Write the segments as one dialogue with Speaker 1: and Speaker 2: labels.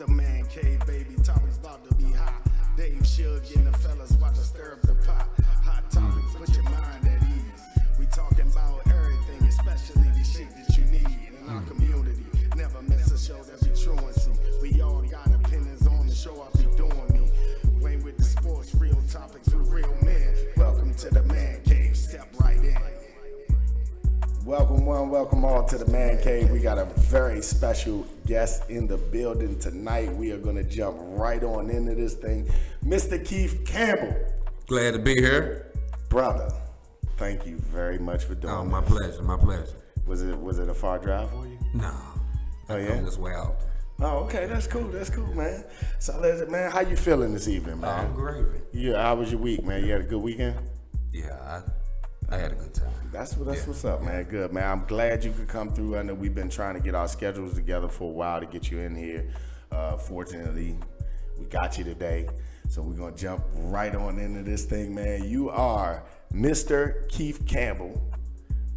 Speaker 1: the man cave, baby. Topics about to be hot. Dave Shug and the fellas watch us stir up the pot. Hot topics, put your mind at ease. We talking about everything, especially the shit that you need in our community. Never miss a show that be truancy. We all got opinions on the show, I be doing me. Wayne with the sports, real topics with real men. Welcome to the man cave, step right in.
Speaker 2: Welcome welcome all to the Man Cave. We got a very special guest in the building tonight. We are going to jump right on into this thing. Mr. Keith Campbell.
Speaker 3: Glad to be here.
Speaker 2: Brother, thank you very much for doing
Speaker 3: my pleasure, my pleasure.
Speaker 2: Was it a far drive for you?
Speaker 3: No.
Speaker 2: Oh, yeah?
Speaker 3: This way out.
Speaker 2: Oh, okay, that's cool, man. So, man, how you feeling this evening, man?
Speaker 3: I'm gravy.
Speaker 2: Yeah, how was your week, man? You had a good weekend?
Speaker 3: Yeah, I had a good time.
Speaker 2: That's what's up, man. Good, man. I'm glad you could come through. I know we've been trying to get our schedules together for a while to get you in here. Fortunately, we got you today. So we're going to jump right on into this thing, man. You are Mr. Keith Campbell,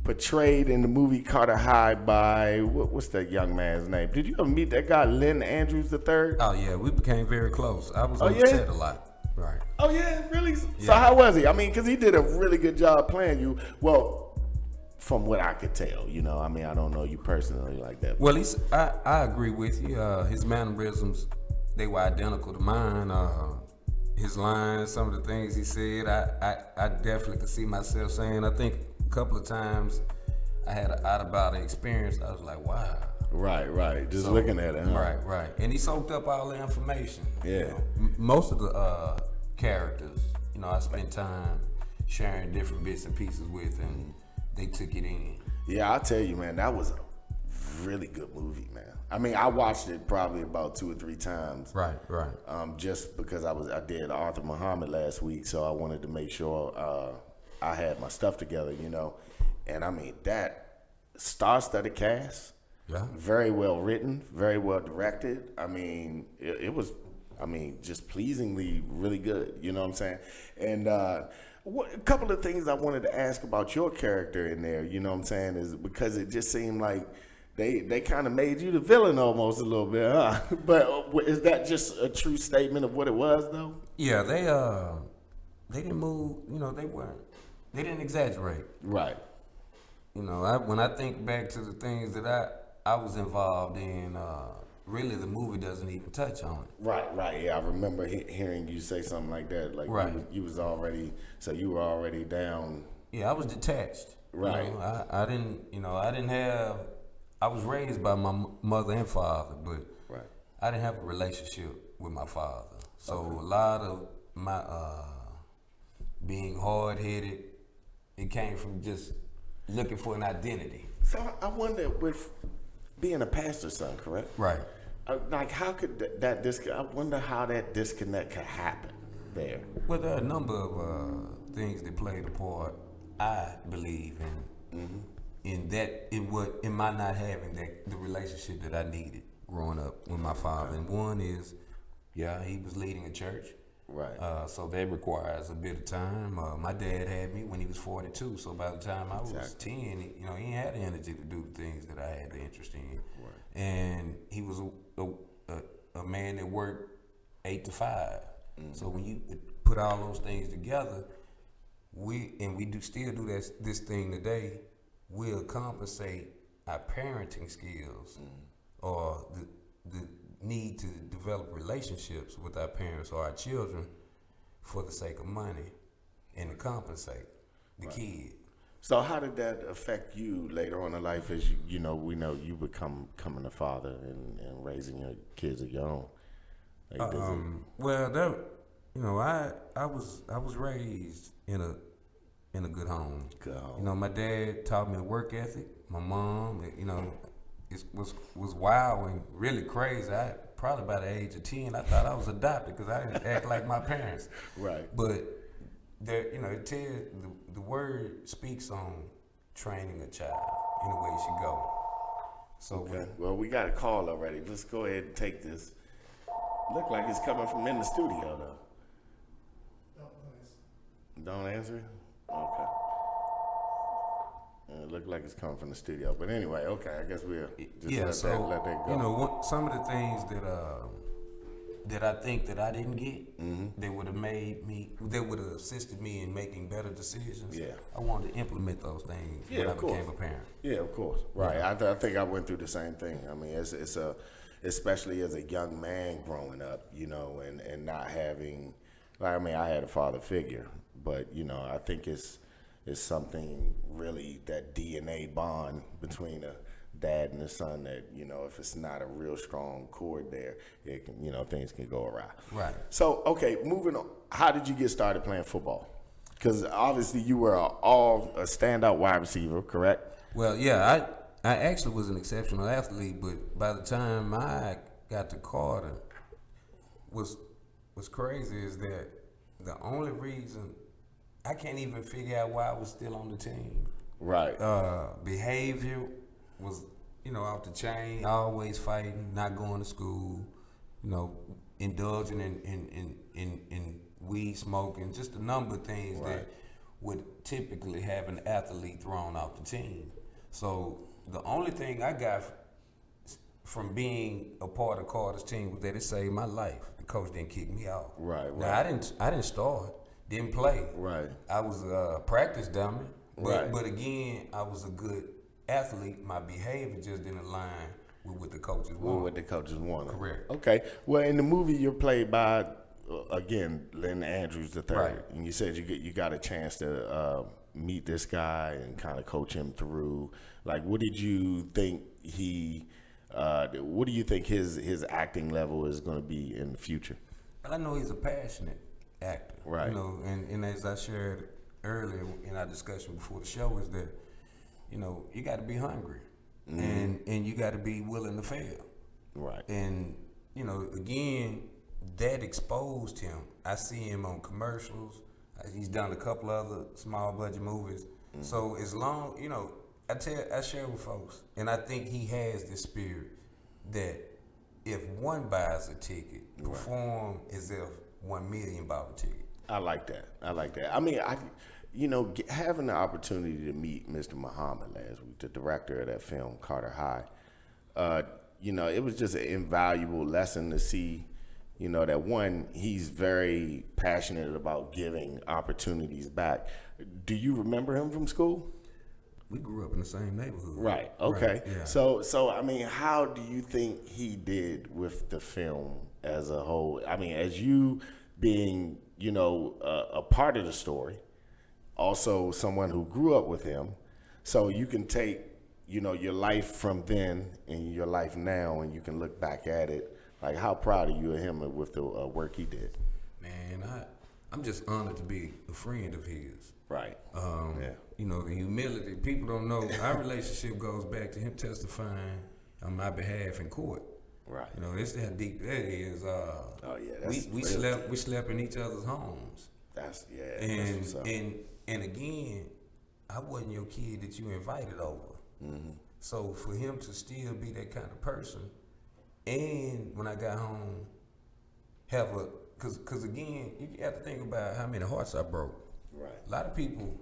Speaker 2: portrayed in the movie Carter High by, what's that young man's name? Did you ever meet that guy, Lynn Andrews III?
Speaker 3: Oh, yeah, we became very close. I was on the set a lot. Right.
Speaker 2: Oh, yeah, really?
Speaker 3: Yeah.
Speaker 2: So how was he? I mean, because he did a really good job playing you. Well, from what I could tell, you know, I mean, I don't know you personally like that.
Speaker 3: Well, I agree with you. His mannerisms, they were identical to mine. His lines, some of the things he said, I definitely could see myself saying. I think a couple of times I had an out-of-body experience. I was like, wow.
Speaker 2: Right. Just looking at it, huh?
Speaker 3: Right. And he soaked up all the information.
Speaker 2: Yeah.
Speaker 3: You know, most of the characters, you know, I spent time sharing different bits and pieces with, and they took it in.
Speaker 2: Yeah, I'll tell you, man, that was a really good movie, man. I mean, I watched it probably about 2 or 3 times.
Speaker 3: Right.
Speaker 2: Just because I did Arthur Muhammad last week, so I wanted to make sure I had my stuff together, you know. And I mean, that star-studded cast.
Speaker 3: Yeah.
Speaker 2: Very well written, very well directed. I mean, it was, just pleasingly really good. You know what I'm saying? And a couple of things I wanted to ask about your character in there, you know what I'm saying, is because it just seemed like they kind of made you the villain almost a little bit, huh? But is that just a true statement of what it was, though?
Speaker 3: Yeah, they didn't move, you know, they didn't exaggerate.
Speaker 2: Right.
Speaker 3: You know, when I think back to the things that I was involved in, really the movie doesn't even touch on it.
Speaker 2: Right. Yeah, I remember hearing you say something like that. Like,
Speaker 3: right.
Speaker 2: You were already down.
Speaker 3: Yeah, I was detached.
Speaker 2: Right.
Speaker 3: You know, I didn't have, I was raised by my mother and father, but
Speaker 2: right.
Speaker 3: I didn't have a relationship with my father. So a lot of my being hard-headed, it came from just looking for an identity.
Speaker 2: So I wonder, with being a pastor's son, correct?
Speaker 3: Right.
Speaker 2: Like, how could I wonder how that disconnect could happen there.
Speaker 3: Well, there are a number of things that played a part, I believe, in my not having the relationship that I needed growing up with my father. And one is, he was leading a church.
Speaker 2: Right.
Speaker 3: So that requires a bit of time. My dad had me when he was 42, so by the time I was 10, he ain't had the energy to do the things that I had the interest in. Right. And he was a man that worked 8 to 5. So when you put all those things together, we still do this thing today. We'll compensate our parenting skills or the need to develop relationships with our parents or our children for the sake of money and to compensate the kid.
Speaker 2: So how did that affect you later on in life as we know you becoming a father and raising your kids of your own? Like,
Speaker 3: I was raised in a good home.
Speaker 2: Good home.
Speaker 3: You know, my dad taught me a work ethic. My mom, it was wild and really crazy. Probably by the age of 10, I thought I was adopted because I didn't act like my parents.
Speaker 2: Right.
Speaker 3: But it tells the word speaks on training a child in the way it should go. So
Speaker 2: okay. Well, we got a call already. Let's go ahead and take this. Look like it's coming from in the studio though. Don't answer it? Okay. It looked like it's coming from the studio. But anyway, okay, I guess we'll just let that go.
Speaker 3: Some of the things that that I think that I didn't get, they would have assisted me in making better decisions.
Speaker 2: Yeah.
Speaker 3: I wanted to implement those things when I became a parent.
Speaker 2: Yeah, of course. Right. I think I went through the same thing. I mean, especially as a young man growing up, you know, and not having, like, I mean, I had a father figure, but, you know, I think it's something really, that DNA bond between a dad and a son, that, you know, if it's not a real strong cord there, it can, you know, things can go awry.
Speaker 3: Right.
Speaker 2: So, okay, moving on. How did you get started playing football? Because obviously you were a standout wide receiver, correct?
Speaker 3: Well, yeah, I actually was an exceptional athlete, but by the time I got to Carter, what's crazy is that the only reason I can't even figure out why I was still on the team.
Speaker 2: Right.
Speaker 3: Behavior was, you know, off the chain. Always fighting, not going to school, you know, indulging in weed smoking, just a number of things that would typically have an athlete thrown off the team. So the only thing I got from being a part of Carter's team was that it saved my life. The coach didn't kick me out.
Speaker 2: Right.
Speaker 3: Now, I didn't start, didn't play.
Speaker 2: Right.
Speaker 3: I was a practice dummy.
Speaker 2: Right.
Speaker 3: But again, I was a good athlete. My behavior just didn't align with what the coaches wanted.
Speaker 2: What the coaches wanted.
Speaker 3: Correct.
Speaker 2: Okay. Well, in the movie, you're played by, again, Lynn Andrews III. Right. And you said you got a chance to meet this guy and kind of coach him through. Like, what did you think what do you think his acting level is going to be in the future?
Speaker 3: Well, I know he's a passionate actor.
Speaker 2: Right.
Speaker 3: You know, and as I shared earlier in our discussion before the show, is that, you know, you got to be hungry, and you got to be willing to fail.
Speaker 2: Right.
Speaker 3: And, you know, again, that exposed him. I see him on commercials. He's done a couple other small budget movies. So as long, you know, I share with folks, and I think he has this spirit that if one buys a ticket, perform as if 1 million bought a ticket.
Speaker 2: I like that. I mean, having the opportunity to meet Mr. Muhammad last week, the director of that film, Carter High, you know, it was just an invaluable lesson to see, you know, that one, he's very passionate about giving opportunities back. Do you remember him from school?
Speaker 3: We grew up in the same neighborhood.
Speaker 2: Right. Okay.
Speaker 3: Right, yeah.
Speaker 2: So I mean, how do you think he did with the film as a whole? I mean, as you being, you know, a part of the story, also someone who grew up with him, so you can take, you know, your life from then and your life now, and you can look back at it. Like, how proud are you of him with the work he did?
Speaker 3: Man, I'm just honored to be a friend of his.
Speaker 2: Right. Yeah.
Speaker 3: You know, the humility. People don't know. Our relationship goes back to him testifying on my behalf in court.
Speaker 2: Right.
Speaker 3: You know, that's how deep that is.
Speaker 2: That's
Speaker 3: we slept in each other's homes.
Speaker 2: That's
Speaker 3: And
Speaker 2: that's what's up.
Speaker 3: and again, I wasn't your kid that you invited over. Mm-hmm. So for him to still be that kind of person, and when I got home, because again, you have to think about how many hearts I broke.
Speaker 2: Right.
Speaker 3: A lot of people,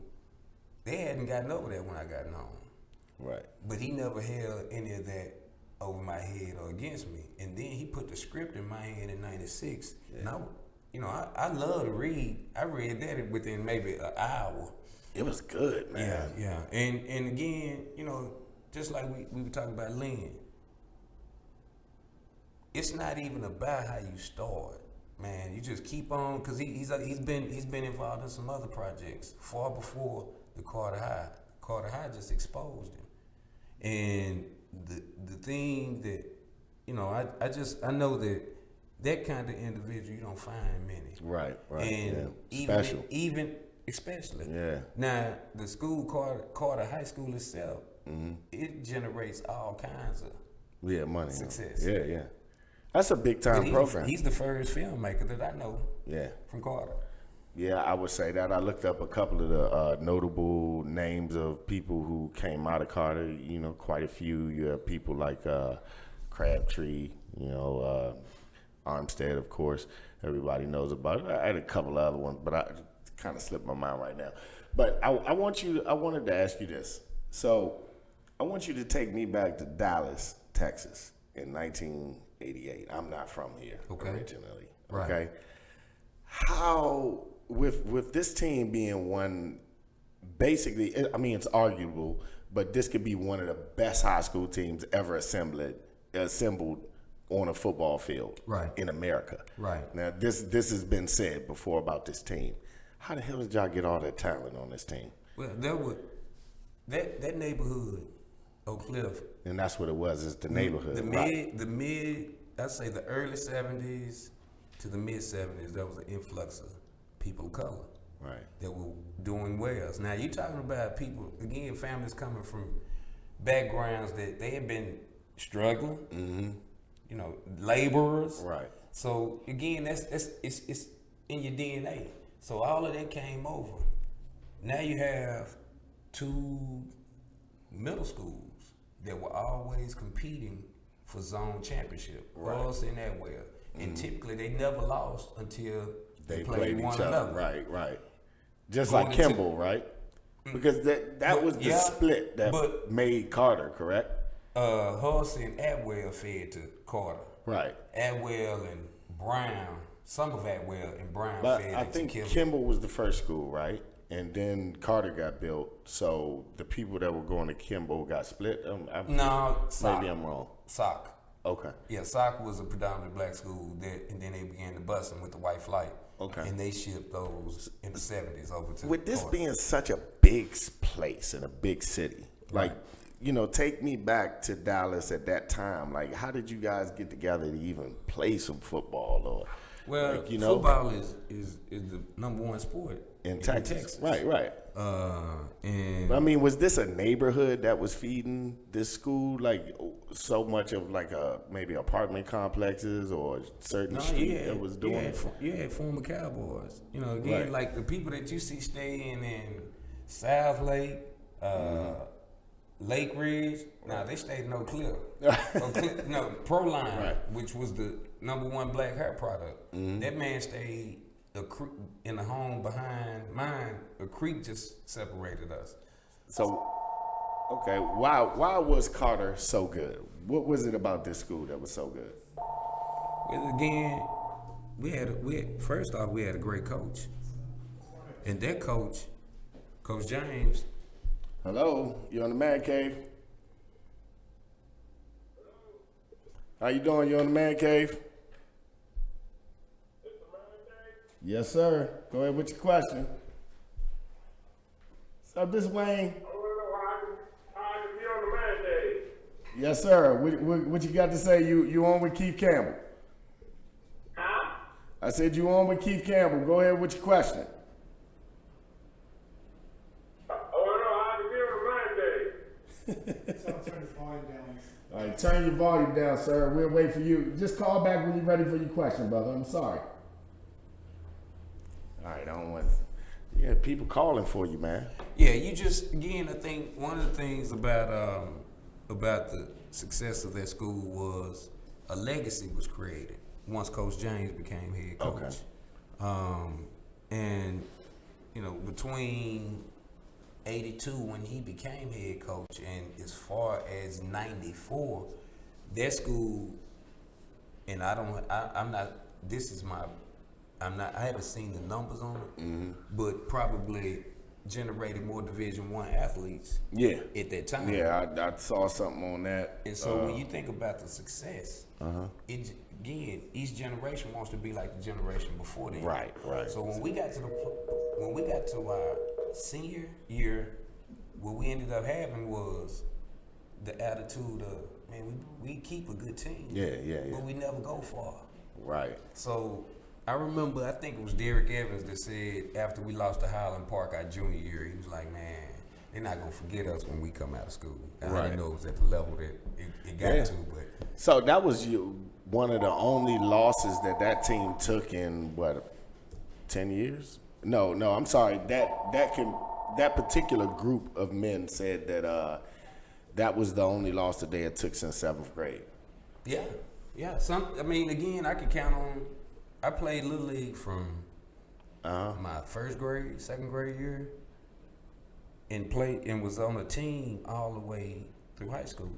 Speaker 3: they hadn't gotten over that when I got home.
Speaker 2: Right.
Speaker 3: But he never held any of that over my head or against me. And then he put the script in my hand in '96. Yeah. And I love to read. I read that within maybe an hour.
Speaker 2: It was good, man.
Speaker 3: Yeah. And again, you know, just like we were talking about Lynn, it's not even about how you start. Man, you just keep on, because he's been involved in some other projects far before the Carter High. Carter High just exposed him, and the thing that, you know, I know that kind of individual you don't find many.
Speaker 2: Right.
Speaker 3: And
Speaker 2: yeah.
Speaker 3: even especially.
Speaker 2: Yeah.
Speaker 3: Now the school Carter High School itself, it generates all kinds of
Speaker 2: money.
Speaker 3: success.
Speaker 2: Yeah. That's a big time program.
Speaker 3: He's the first filmmaker that I know.
Speaker 2: Yeah.
Speaker 3: From Carter.
Speaker 2: Yeah, I would say that. I looked up a couple of the notable names of people who came out of Carter. You know, quite a few. You have people like Crabtree. You know, Armstead, of course. Everybody knows about it. I had a couple of other ones, but I kind of slipped my mind right now. But I wanted to ask you this. So I want you to take me back to Dallas, Texas, in 19 '88. I'm not from here originally.
Speaker 3: Right.
Speaker 2: Okay. How with this team being one, basically, I mean, it's arguable, but this could be one of the best high school teams ever assembled on a football field in America.
Speaker 3: Right.
Speaker 2: Now, this has been said before about this team. How the hell did y'all get all that talent on this team?
Speaker 3: Well, that neighborhood, Oak Cliff.
Speaker 2: And that's what it was, is the neighborhood.
Speaker 3: I'd say the early 70s to the mid 70s, there was an influx of people of color.
Speaker 2: Right.
Speaker 3: That were doing well. Now you're talking about people, again, families coming from backgrounds that they have been struggling, you know, laborers.
Speaker 2: Right.
Speaker 3: So again, it's in your DNA. So all of that came over. Now you have 2 middle schools that were always competing for zone championship. Us and Atwell. And typically they never lost until they played
Speaker 2: each
Speaker 3: one
Speaker 2: other.
Speaker 3: another.
Speaker 2: Right. Just going like Campbell, right? Because that was the split that made Carter, correct?
Speaker 3: Huss and Atwell fed to Carter.
Speaker 2: Right.
Speaker 3: Atwell and Brown, some of Atwell and Brown fed
Speaker 2: I think
Speaker 3: to
Speaker 2: Campbell was the first school, right? And then Carter got built, so the people that were going to Campbell got split.
Speaker 3: No,
Speaker 2: maybe I'm wrong.
Speaker 3: Sock.
Speaker 2: Okay.
Speaker 3: Yeah, Sock was a predominantly black school, and then they began to bust them with the white flight.
Speaker 2: Okay.
Speaker 3: And they shipped those in the 70s over to
Speaker 2: With this
Speaker 3: Carter.
Speaker 2: being such a big place in a big city, like, you know, take me back to Dallas at that time. Like, how did you guys get together to even play some football? Or,
Speaker 3: well,
Speaker 2: like, you know,
Speaker 3: football is the number one sport
Speaker 2: in Texas. Right.
Speaker 3: And
Speaker 2: I mean, was this a neighborhood that was feeding this school? Like, so much of like maybe apartment complexes or certain street that was doing it?
Speaker 3: You had former Cowboys. You know, again, like the people that you see staying in South Lake, Lake Ridge. Now they stayed in Oak Cliff. Proline, which was the number one black hair product. That man stayed in the home behind mine. A creek just separated us.
Speaker 2: So, okay, why was Carter so good? What was it about this school that was so good?
Speaker 3: Well, again, first off, we had a great coach, and that coach, Coach James.
Speaker 2: Hello, you on the Man Cave? How you doing? You on the Man Cave? Yes, sir. Go ahead with your question. What's up, this Wayne?
Speaker 4: I want to know how I can be on the Man Cave.
Speaker 2: Yes, sir. What you got to say? You on with Keith Campbell?
Speaker 4: Huh?
Speaker 2: I said you on with Keith Campbell. Go ahead with your question.
Speaker 4: I want to know how I can be on the Man Cave.
Speaker 1: So turn his volume down.
Speaker 2: All right, turn your volume down, sir. We'll wait for you. Just call back when you're ready for your question, brother. I'm sorry. All right, I don't want. Yeah, people calling for you, man.
Speaker 3: Yeah, you just again. I think one of the things about the success of that school was a legacy was created once Coach James became head coach.
Speaker 2: Okay.
Speaker 3: And you know, between '82 when he became head coach and as far as '94, that school. And I haven't seen the numbers on it, but probably generated more Division I athletes.
Speaker 2: Yeah.
Speaker 3: At that time.
Speaker 2: Yeah, I saw something on that.
Speaker 3: And so when you think about the success, again, each generation wants to be like the generation before them.
Speaker 2: Right.
Speaker 3: So when we got to our senior year, what we ended up having was the attitude of, man, we keep a good team.
Speaker 2: Yeah.
Speaker 3: But we never go far.
Speaker 2: Right.
Speaker 3: So I remember, I think it was Derek Evans that said after we lost to Highland Park our junior year, he was like, man, they're not going to forget us when we come out of school. And I didn't know it was at the level that it got to. But
Speaker 2: So that was one of the only losses that team took in, 10 years? No, I'm sorry. That particular group of men said that that was the only loss that they had took since 7th grade.
Speaker 3: Yeah. Again, I can count on. I played Little League from my first grade, second grade year, and was on a team all the way through high school.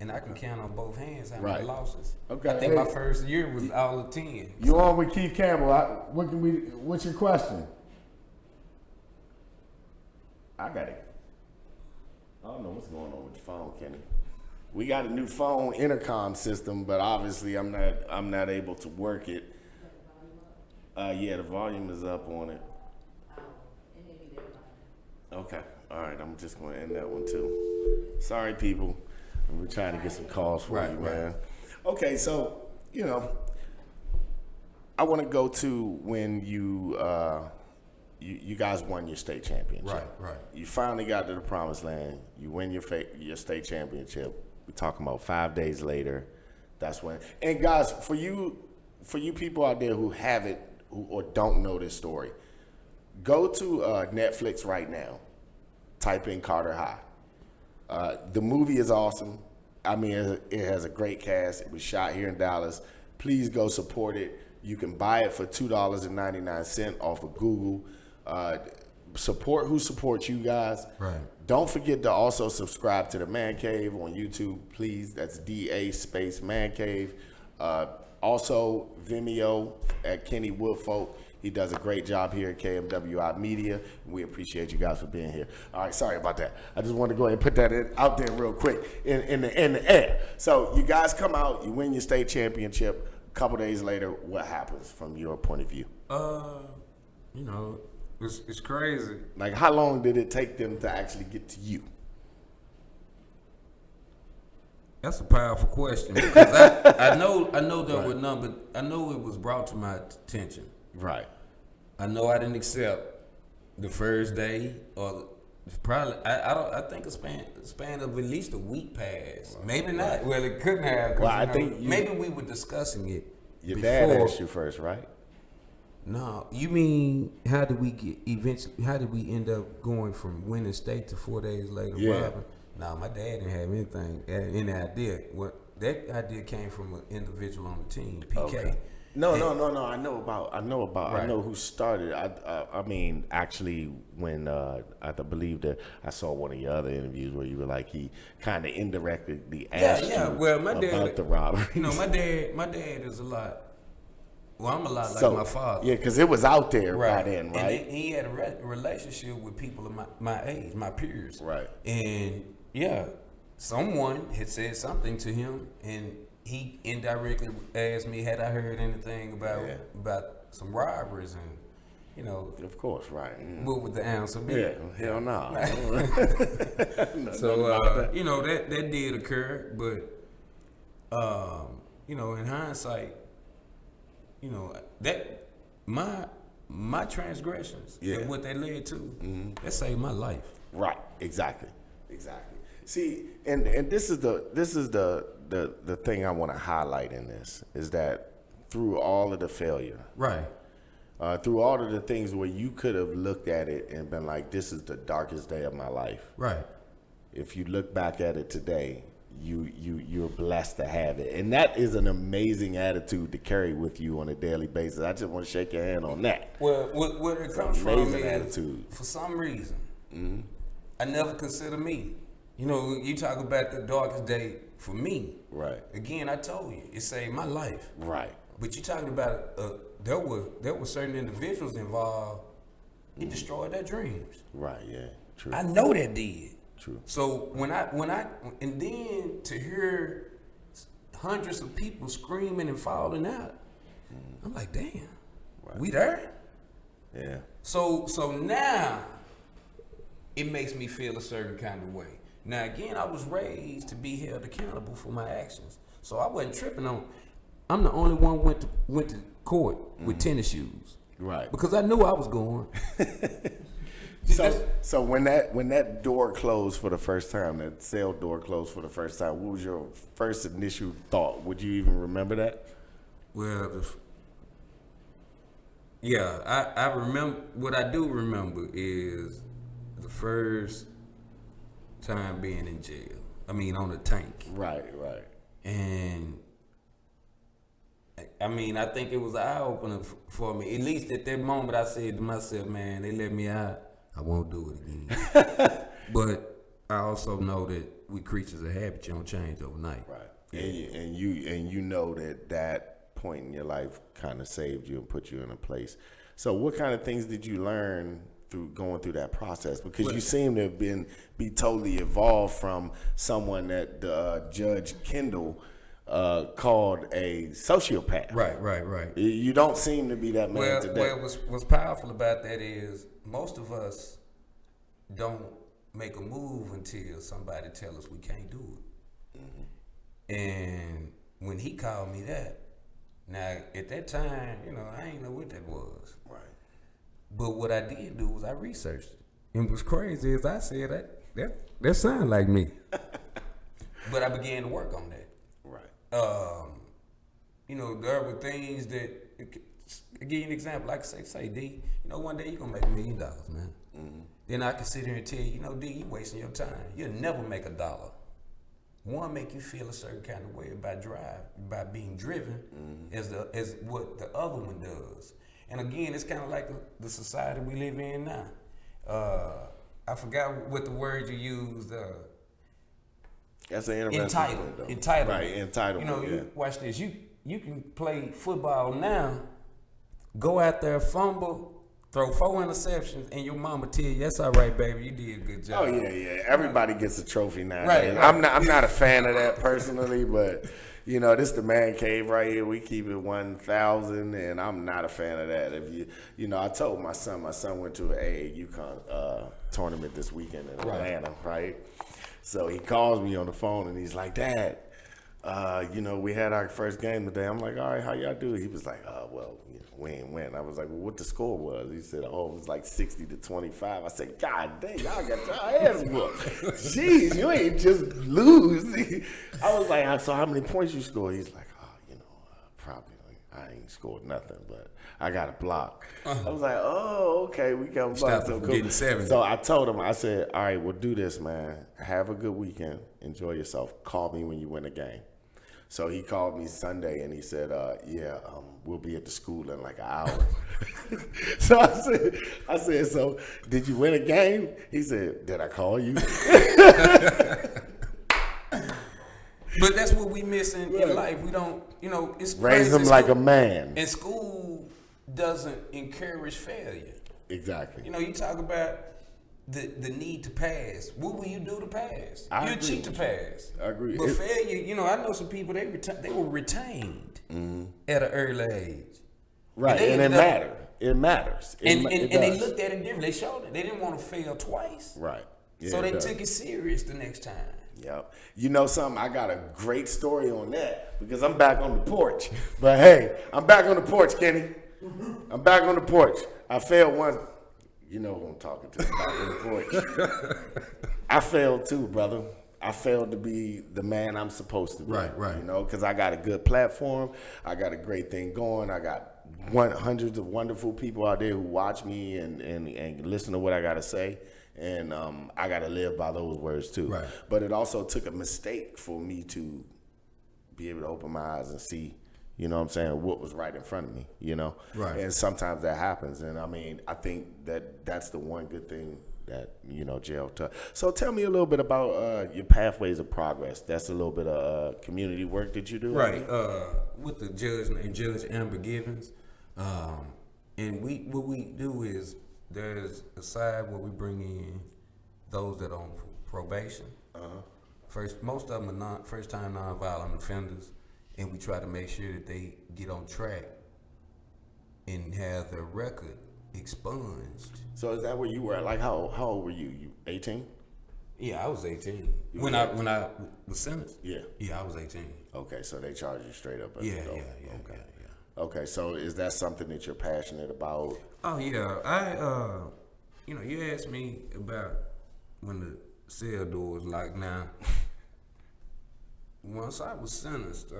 Speaker 3: and I can count on both hands how
Speaker 2: Right.
Speaker 3: many losses.
Speaker 2: Okay.
Speaker 3: I think
Speaker 2: Hey.
Speaker 3: my first year was all of 10.
Speaker 2: You on with Keith Campbell? What's your question? I got it. I don't know what's going on with the phone, Kenny. We got a new phone intercom system, but obviously I'm not able to work it. Yeah, the volume is up on it. Okay. All right. I'm just going to end that one too. Sorry, people. We're trying to get some calls for you, man. Okay, so I want to go to when you guys won your state championship.
Speaker 3: Right.
Speaker 2: You finally got to the promised land. You win your state championship. We're talking about 5 days later. That's when. And guys, for you people out there who haven't or don't know this story, go to Netflix right now. Type in Carter High. The movie is awesome. I mean, it has a great cast. It was shot here in Dallas. Please go support it. You can buy it for $2.99 off of Google. Support who supports you guys.
Speaker 3: Right.
Speaker 2: Don't forget to also subscribe to the Man Cave on YouTube, please. That's DA space Man Cave. Also, Vimeo at Kenny Woodfolk. He does a great job here at KMWI Media. We appreciate you guys for being here. All right, sorry about that. I just wanted to go ahead and put that out there real quick in the air. So you guys come out, you win your state championship. A couple days later, what happens from your point of view?
Speaker 3: It's crazy.
Speaker 2: Like, how long did it take them to actually get to you?
Speaker 3: That's a powerful question because I know there were none, but I know it was brought to my attention.
Speaker 2: Right.
Speaker 3: I know I didn't accept the first day, or probably I think a span of at least a week passed. Maybe not. Well, it couldn't have.
Speaker 2: Well, I think
Speaker 3: maybe we were discussing it.
Speaker 2: Your
Speaker 3: before.
Speaker 2: dad asked you first, right?
Speaker 3: No, you mean how did we end up going from winning state to 4 days later?
Speaker 2: Yeah.
Speaker 3: Robbing? No, my dad didn't have any idea. That idea came from an individual on the team, PK.
Speaker 2: Okay. No. I know who started. I mean, actually, when I believe that I saw one of your other interviews where you were like, he kind of indirectly asked you
Speaker 3: well, my
Speaker 2: about
Speaker 3: dad,
Speaker 2: the robbery.
Speaker 3: My dad is a lot. Well, I'm a lot like my father.
Speaker 2: Yeah, because it was out there by then, right?
Speaker 3: And he had a relationship with people of my age, my peers.
Speaker 2: Right.
Speaker 3: And someone had said something to him, and he indirectly asked me, had I heard anything about some robberies, and
Speaker 2: Of course, right.
Speaker 3: what would the answer be?
Speaker 2: Yeah, hell no.
Speaker 3: So that did occur, but in hindsight, that my transgressions and what they led to, that saved my life.
Speaker 2: Right. Exactly. See, and this is the thing I want to highlight in this is that through all of the failure,
Speaker 3: Right.
Speaker 2: Through all of the things where you could have looked at it and been like, this is the darkest day of my life.
Speaker 3: Right.
Speaker 2: If you look back at it today, you're blessed to have it. And that is an amazing attitude to carry with you on a daily basis. I just want to shake your hand on that.
Speaker 3: Well, where it comes from
Speaker 2: Amazing
Speaker 3: is,
Speaker 2: attitude.
Speaker 3: for some reason, I never consider me. You talk about the darkest day for me.
Speaker 2: Right.
Speaker 3: Again, I told you, it saved my life.
Speaker 2: Right.
Speaker 3: But you talking about there were certain individuals involved. It destroyed their dreams.
Speaker 2: Right, yeah. True.
Speaker 3: I know that did.
Speaker 2: True.
Speaker 3: So when I and then to hear hundreds of people screaming and falling out, I'm like, damn, we there?
Speaker 2: Yeah.
Speaker 3: So now it makes me feel a certain kind of way. Now again, I was raised to be held accountable for my actions, so I wasn't tripping on. I'm the only one went to court with tennis shoes,
Speaker 2: Right.
Speaker 3: because I knew I was going.
Speaker 2: So when that door closed for the first time, that cell door closed for the first time, what was your first initial thought? Would you even remember that?
Speaker 3: Well, I remember. What I do remember is the first time being in jail. I mean, on the tank.
Speaker 2: Right.
Speaker 3: And I mean, I think it was an eye opener for me. At least at that moment, I said to myself, "Man, they let me out. I won't do it again." But I also know that we creatures of habit. You don't change overnight.
Speaker 2: Right. And you know that point in your life kind of saved you and put you in a place. So what kind of things did you learn through going through that process? Because you seem to have be totally evolved from someone that Judge Kendall called a sociopath.
Speaker 3: Right.
Speaker 2: You don't seem to be that man today.
Speaker 3: Well, what's powerful about that is most of us don't make a move until somebody tell us we can't do it. Mm-hmm. And when he called me that, now at that time, I ain't know what that was.
Speaker 2: Right.
Speaker 3: But what I did do was I researched it. And what's crazy is I said that sound like me. But I began to work on that.
Speaker 2: Right.
Speaker 3: There were things that, I'll give you an example. Like say D, one day you're gonna make $1 million, man. Mm-hmm. Then I can sit here and tell you, D, you wasting your time. You'll never make $1. One, make you feel a certain kind of way by being driven, as what the other one does. And again, it's kind of like the society we live in now. I forgot what the word you used.
Speaker 2: That's an interesting
Speaker 3: Entitled.
Speaker 2: Right, entitlement.
Speaker 3: You watch this. You can play football now, go out there, fumble, throw 4 interceptions, and your mama tell you, "That's all right, baby. You did a good job."
Speaker 2: Oh yeah. Everybody gets a trophy now.
Speaker 3: Right.
Speaker 2: I'm not a fan of that personally, but this the man cave right here. We keep it 1,000, and I'm not a fan of that. If I told my son went to an AAU tournament this weekend in Atlanta, right? So he calls me on the phone and he's like, "Dad, we had our first game today." I'm like, "All right, how y'all do?" He was like, "Well, we ain't win." I was like, "Well, what the score was?" He said, "Oh, it was like 60-25." I said, "God dang, y'all got your ass whooped. Jeez, you ain't just lose." I was like, "So how many points you scored?" He's like, "Probably. I ain't scored nothing, but I got a block." I was like, "Oh, okay, we got a block." So cool.
Speaker 3: Getting 7.
Speaker 2: So I told him, I said, "All right, we'll do this, man. Have a good weekend. Enjoy yourself. Call me when you win a game." So he called me Sunday and he said, we'll be at the school in like an hour. So I said, "So did you win a game?" He said, "Did I call you?"
Speaker 3: But that's what we miss in life. We don't, it's
Speaker 2: raise them like a man.
Speaker 3: And school doesn't encourage failure.
Speaker 2: Exactly.
Speaker 3: You talk about the need to pass. What will you do to pass? You cheat to pass.
Speaker 2: I agree.
Speaker 3: But failure, I know some people, they were retained at an early age.
Speaker 2: Right, and it matters. It matters.
Speaker 3: And they looked at it different. They showed it. They didn't want to fail twice.
Speaker 2: Right. Yeah,
Speaker 3: so they took it serious the next time.
Speaker 2: Yep. You know something? I got a great story on that because I'm back on the porch. But hey, I'm back on the porch, Kenny. I'm back on the porch. I failed once. You know who I'm talking to. Back on the porch. I failed too, brother. I failed to be the man I'm supposed to be.
Speaker 3: Right.
Speaker 2: Because I got a good platform. I got a great thing going. I got hundreds of wonderful people out there who watch me and listen to what I got to say. And I got to live by those words too.
Speaker 3: Right.
Speaker 2: But it also took a mistake for me to be able to open my eyes and see, what was right in front of me,
Speaker 3: Right.
Speaker 2: And sometimes that happens. And I think that's the one good thing that, jail taught. So tell me a little bit about your pathways of progress. That's a little bit of community work that you do.
Speaker 3: Right. With the Judge Amber Givens. And what we do is there's a side where we bring in those that are on probation. Most of them are first-time nonviolent offenders, and we try to make sure that they get on track and have their record expunged.
Speaker 2: So is that where you were? Like how old were you? You 18?
Speaker 3: Yeah, I was 18 when I was sentenced.
Speaker 2: Yeah.
Speaker 3: Yeah, I was 18.
Speaker 2: Okay, so they charged you straight up as
Speaker 3: Yeah,
Speaker 2: an adult.
Speaker 3: yeah.
Speaker 2: Okay, so is that something that you're passionate about?
Speaker 3: Oh yeah, you asked me about when the cell door was locked. Now, once I was sentenced,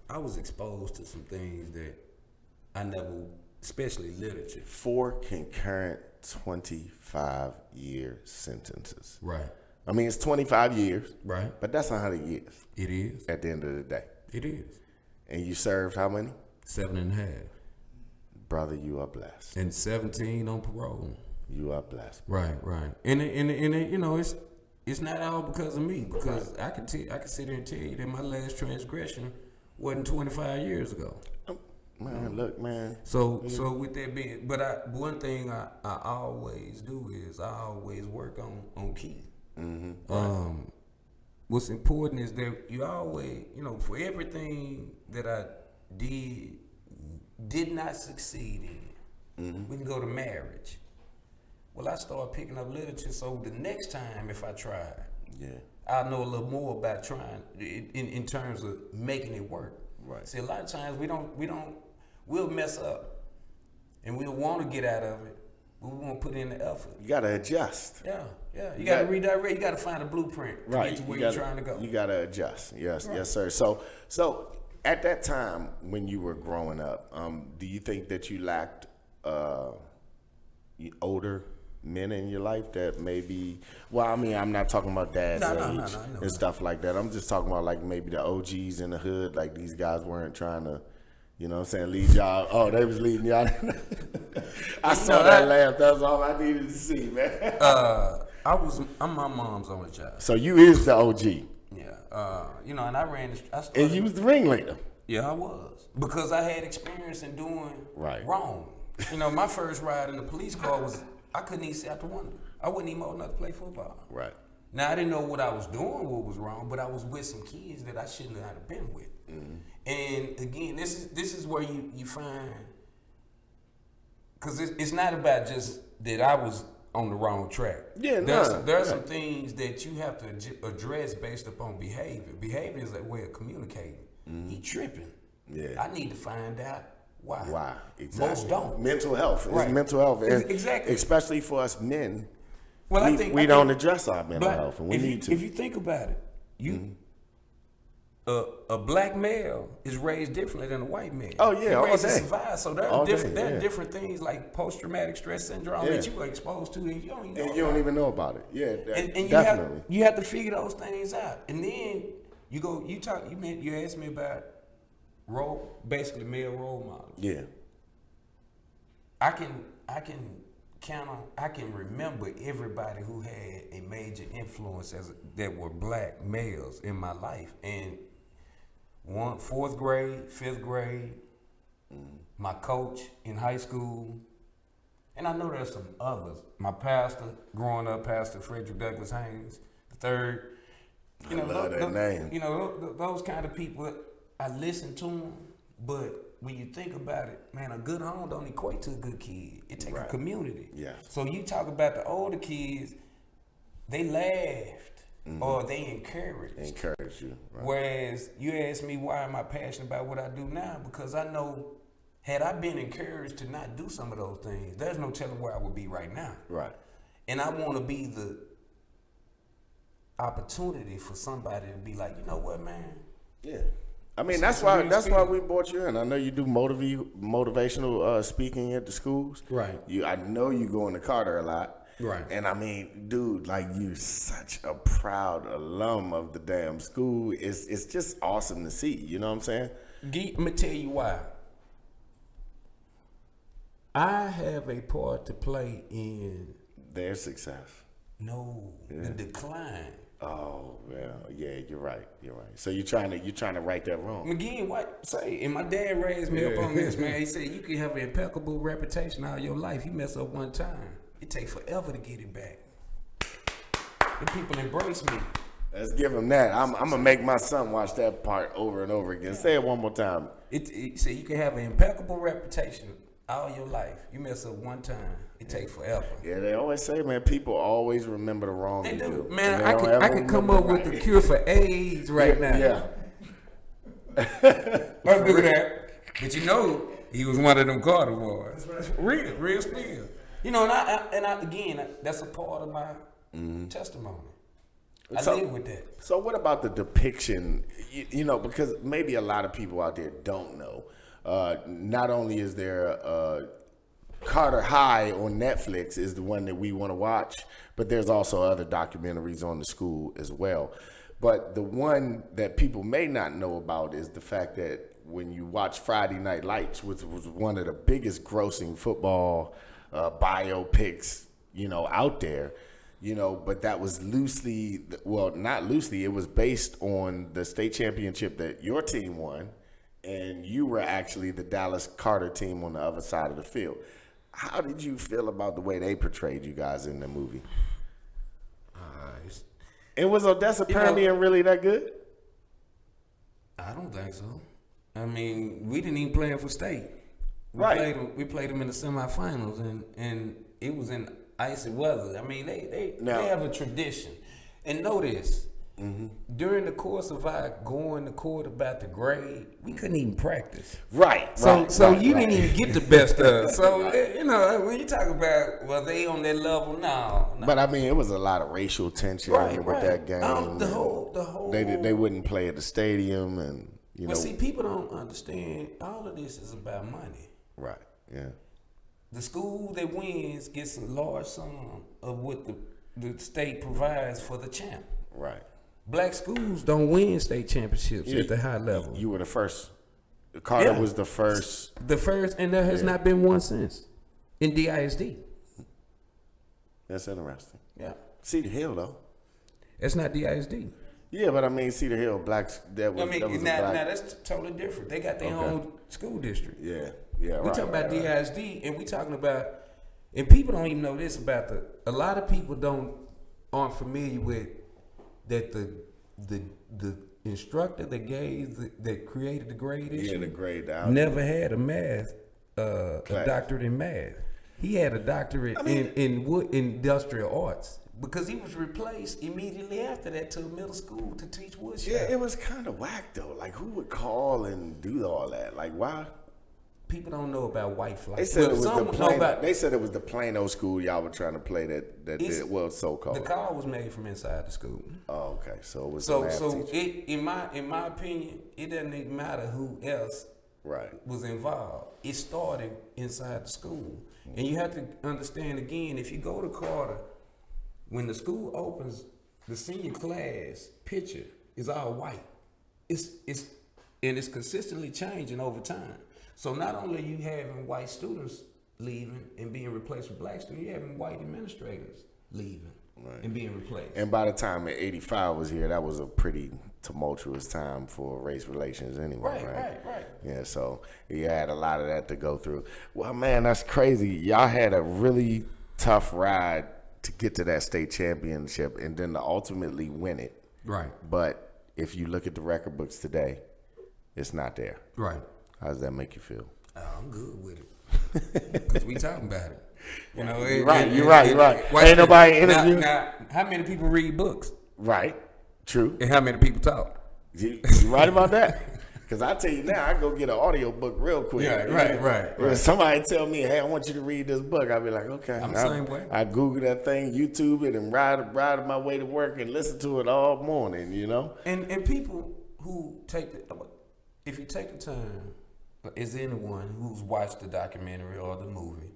Speaker 3: I was exposed to some things that I never, especially literature.
Speaker 2: 4 concurrent 25-year sentences.
Speaker 3: Right.
Speaker 2: It's 25 years.
Speaker 3: Right.
Speaker 2: But that's 100 years.
Speaker 3: It is.
Speaker 2: At the end of the day.
Speaker 3: It is.
Speaker 2: And you served how many?
Speaker 3: 7.5.
Speaker 2: Brother, you are blessed.
Speaker 3: And 17 on parole.
Speaker 2: You are blessed.
Speaker 3: Right. And it's it's not all because of me. Because I can sit there and tell you that my last transgression wasn't 25 years ago.
Speaker 2: Man, look, man.
Speaker 3: So with that being, one thing I always do is I always work on key. What's important is that you always, for everything that I did not succeed in, we can go to marriage. Well, I started picking up literature, so the next time if I try, I'll know a little more about trying in terms of making it work.
Speaker 2: Right.
Speaker 3: See, a lot of times we'll mess up, and we'll want to get out of it, but we won't put in the effort.
Speaker 2: You gotta adjust.
Speaker 3: Yeah. You gotta redirect. You gotta find a blueprint to get to where you're trying to go.
Speaker 2: You gotta adjust. Yes, yes, sir. So at that time when you were growing up, do you think that you lacked older men in your life that maybe? Well, I mean, I'm not talking about dad's age and stuff like that. I'm just talking about like maybe the OGs in the hood. Like these guys weren't trying to, you know what I'm saying, lead y'all. Oh, they was leading y'all. I saw that laugh. That's all I needed to see, man.
Speaker 3: I'm my mom's only child.
Speaker 2: So you is the OG.
Speaker 3: Yeah. And I ran.
Speaker 2: And you was the ringleader.
Speaker 3: Yeah, I was, because I had experience in doing wrong. My first ride in the police car was I couldn't even see out the window. I wasn't even old enough to play football.
Speaker 2: Right.
Speaker 3: Now I didn't know what I was doing, what was wrong, but I was with some kids that I shouldn't have been with. And again, this is where you find, because it's not about just that I was on the wrong track. Yeah, there are some things that you have to address based upon behavior. Behavior is a way of communicating. He tripping. Yeah. I need to find out why. Why? Exactly. Most don't.
Speaker 2: Mental health. Right. It's mental health.
Speaker 3: Exactly.
Speaker 2: Especially for us men.
Speaker 3: Well,
Speaker 2: I think we don't address our mental health, and we need to.
Speaker 3: If you think about it, a black male is raised differently than a white male.
Speaker 2: Oh yeah, all day.
Speaker 3: Survive. So there are different things like post-traumatic stress syndrome that you are exposed to, and you don't even know about it.
Speaker 2: Yeah,
Speaker 3: and definitely. You have to figure those things out, and then you asked me about basically male role models. Yeah. I can remember everybody who had a major influence that were black males in my life. And 4th grade, 5th grade, my coach in high school, and I know there's some others. My pastor growing up, Pastor Frederick Douglass Haynes III.
Speaker 2: I love that name.
Speaker 3: Those kind of people, I listen to them, but when you think about it, man, a good home don't equate to a good kid. It takes a community. Yeah. So you talk about the older kids, they laughed or they encouraged.
Speaker 2: Encourage you. Right.
Speaker 3: Whereas you ask me why am I passionate about what I do now? Because I know had I been encouraged to not do some of those things, there's no telling where I would be right now. Right. And I want to be the opportunity for somebody to be like, you know what, man?
Speaker 2: Yeah. I mean, that's why we brought you in. I know you do motivational speaking at the schools. Right. I know you go into Carter a lot. Right. And I mean, dude, like you're such a proud alum of the damn school. It's just awesome to see. You know what I'm saying?
Speaker 3: Let me tell you why. I have a part to play in
Speaker 2: their success.
Speaker 3: No, the decline.
Speaker 2: Oh well, yeah, you're right. So you're trying to right that wrong.
Speaker 3: Again, and my dad raised me up on this, man. He said you can have an impeccable reputation all your life. You mess up one time, it takes forever to get it back. The people embrace me.
Speaker 2: Let's give him that. I'm gonna make my son watch that part over and over again. Say it one more time.
Speaker 3: It said you can have an impeccable reputation all your life. You mess up one time, it takes forever.
Speaker 2: Yeah, they always say, man, people always remember the wrong they do.
Speaker 3: Man, I can come up with the cure for AIDS right now. Yeah. Let's do that. But he was one of them Carter boys. Real spill. And I again, that's a part of my testimony. I live with that.
Speaker 2: So what about the depiction? Because maybe a lot of people out there don't know. Not only is there Carter High on Netflix is the one that we want to watch, but there's also other documentaries on the school as well. But the one that people may not know about is the fact that when you watch Friday Night Lights, which was one of the biggest grossing football biopics, out there, but that was loosely, well, not loosely, it was based on the state championship that your team won, and you were actually the Dallas Carter team on the other side of the field. How did you feel about the way they portrayed you guys in the movie? And was Odessa Permian really that good?
Speaker 3: I don't think so. I mean, we didn't even play them for state. We played them in the semifinals, and it was in icy weather. I mean, they have a tradition. And know this, during the course of our going to court about the grade, we couldn't even practice. So you didn't even get the best of. So when you talk about they on that level now.
Speaker 2: But I mean, it was a lot of racial tension with that game.
Speaker 3: The whole
Speaker 2: they wouldn't play at the stadium, and
Speaker 3: But see, people don't understand. All of this is about money.
Speaker 2: Right. Yeah.
Speaker 3: The school that wins gets a large sum of what the state provides for the champ.
Speaker 2: Right.
Speaker 3: Black schools don't win state championships at the high level.
Speaker 2: You were the first. Carter was the first.
Speaker 3: The first, and there has not been one since in DISD.
Speaker 2: That's interesting.
Speaker 3: Yeah.
Speaker 2: Cedar Hill, though.
Speaker 3: It's not DISD.
Speaker 2: Yeah, but I mean, Cedar Hill, blacks.
Speaker 3: That's totally different. They got their own school district.
Speaker 2: Yeah.
Speaker 3: We talking about DISD, and we talking about, and people don't even know this about a lot of people aren't familiar with that the instructor that created the grade issue.
Speaker 2: The grade
Speaker 3: never had a math a doctorate in math. He had a doctorate in industrial arts. Because he was replaced immediately after that to middle school to teach woodshop.
Speaker 2: Yeah, it was kind of whack though. Like, who would call and do all that? Like, why?
Speaker 3: People don't know about white flight.
Speaker 2: They said They said it was the Plano school y'all were trying to play that so called.
Speaker 3: The call was made from inside the school.
Speaker 2: Oh, okay. So it was.
Speaker 3: In my opinion, it doesn't even matter who else was involved. It started inside the school, and you have to understand again. If you go to Carter, when the school opens, the senior class picture is all white. It's consistently changing over time. So not only are you having white students leaving and being replaced with black students, you're having white administrators leaving and being replaced.
Speaker 2: And by the time 85 was here, that was a pretty tumultuous time for race relations anyway,
Speaker 3: Right.
Speaker 2: Yeah, so you had a lot of that to go through. Well, man, that's crazy. Y'all had a really tough ride to get to that state championship and then to ultimately win it.
Speaker 3: Right.
Speaker 2: But if you look at the record books today, it's not there.
Speaker 3: Right.
Speaker 2: How does that make you feel?
Speaker 3: Oh, I'm good with it. Because we talking about it.
Speaker 2: You're right. Ain't nobody interviewing.
Speaker 3: Now, how many people read books?
Speaker 2: Right. True.
Speaker 3: And how many people talk?
Speaker 2: You right about that? Because I tell you now, I go get an audio book real quick.
Speaker 3: Yeah, right.
Speaker 2: When somebody tell me, hey, I want you to read this book, I'll be like, okay.
Speaker 3: I'm the same way.
Speaker 2: I Google that thing, YouTube it, and ride my way to work and listen to it all morning,
Speaker 3: And people who if you take the time, is anyone who's watched the documentary or the movie?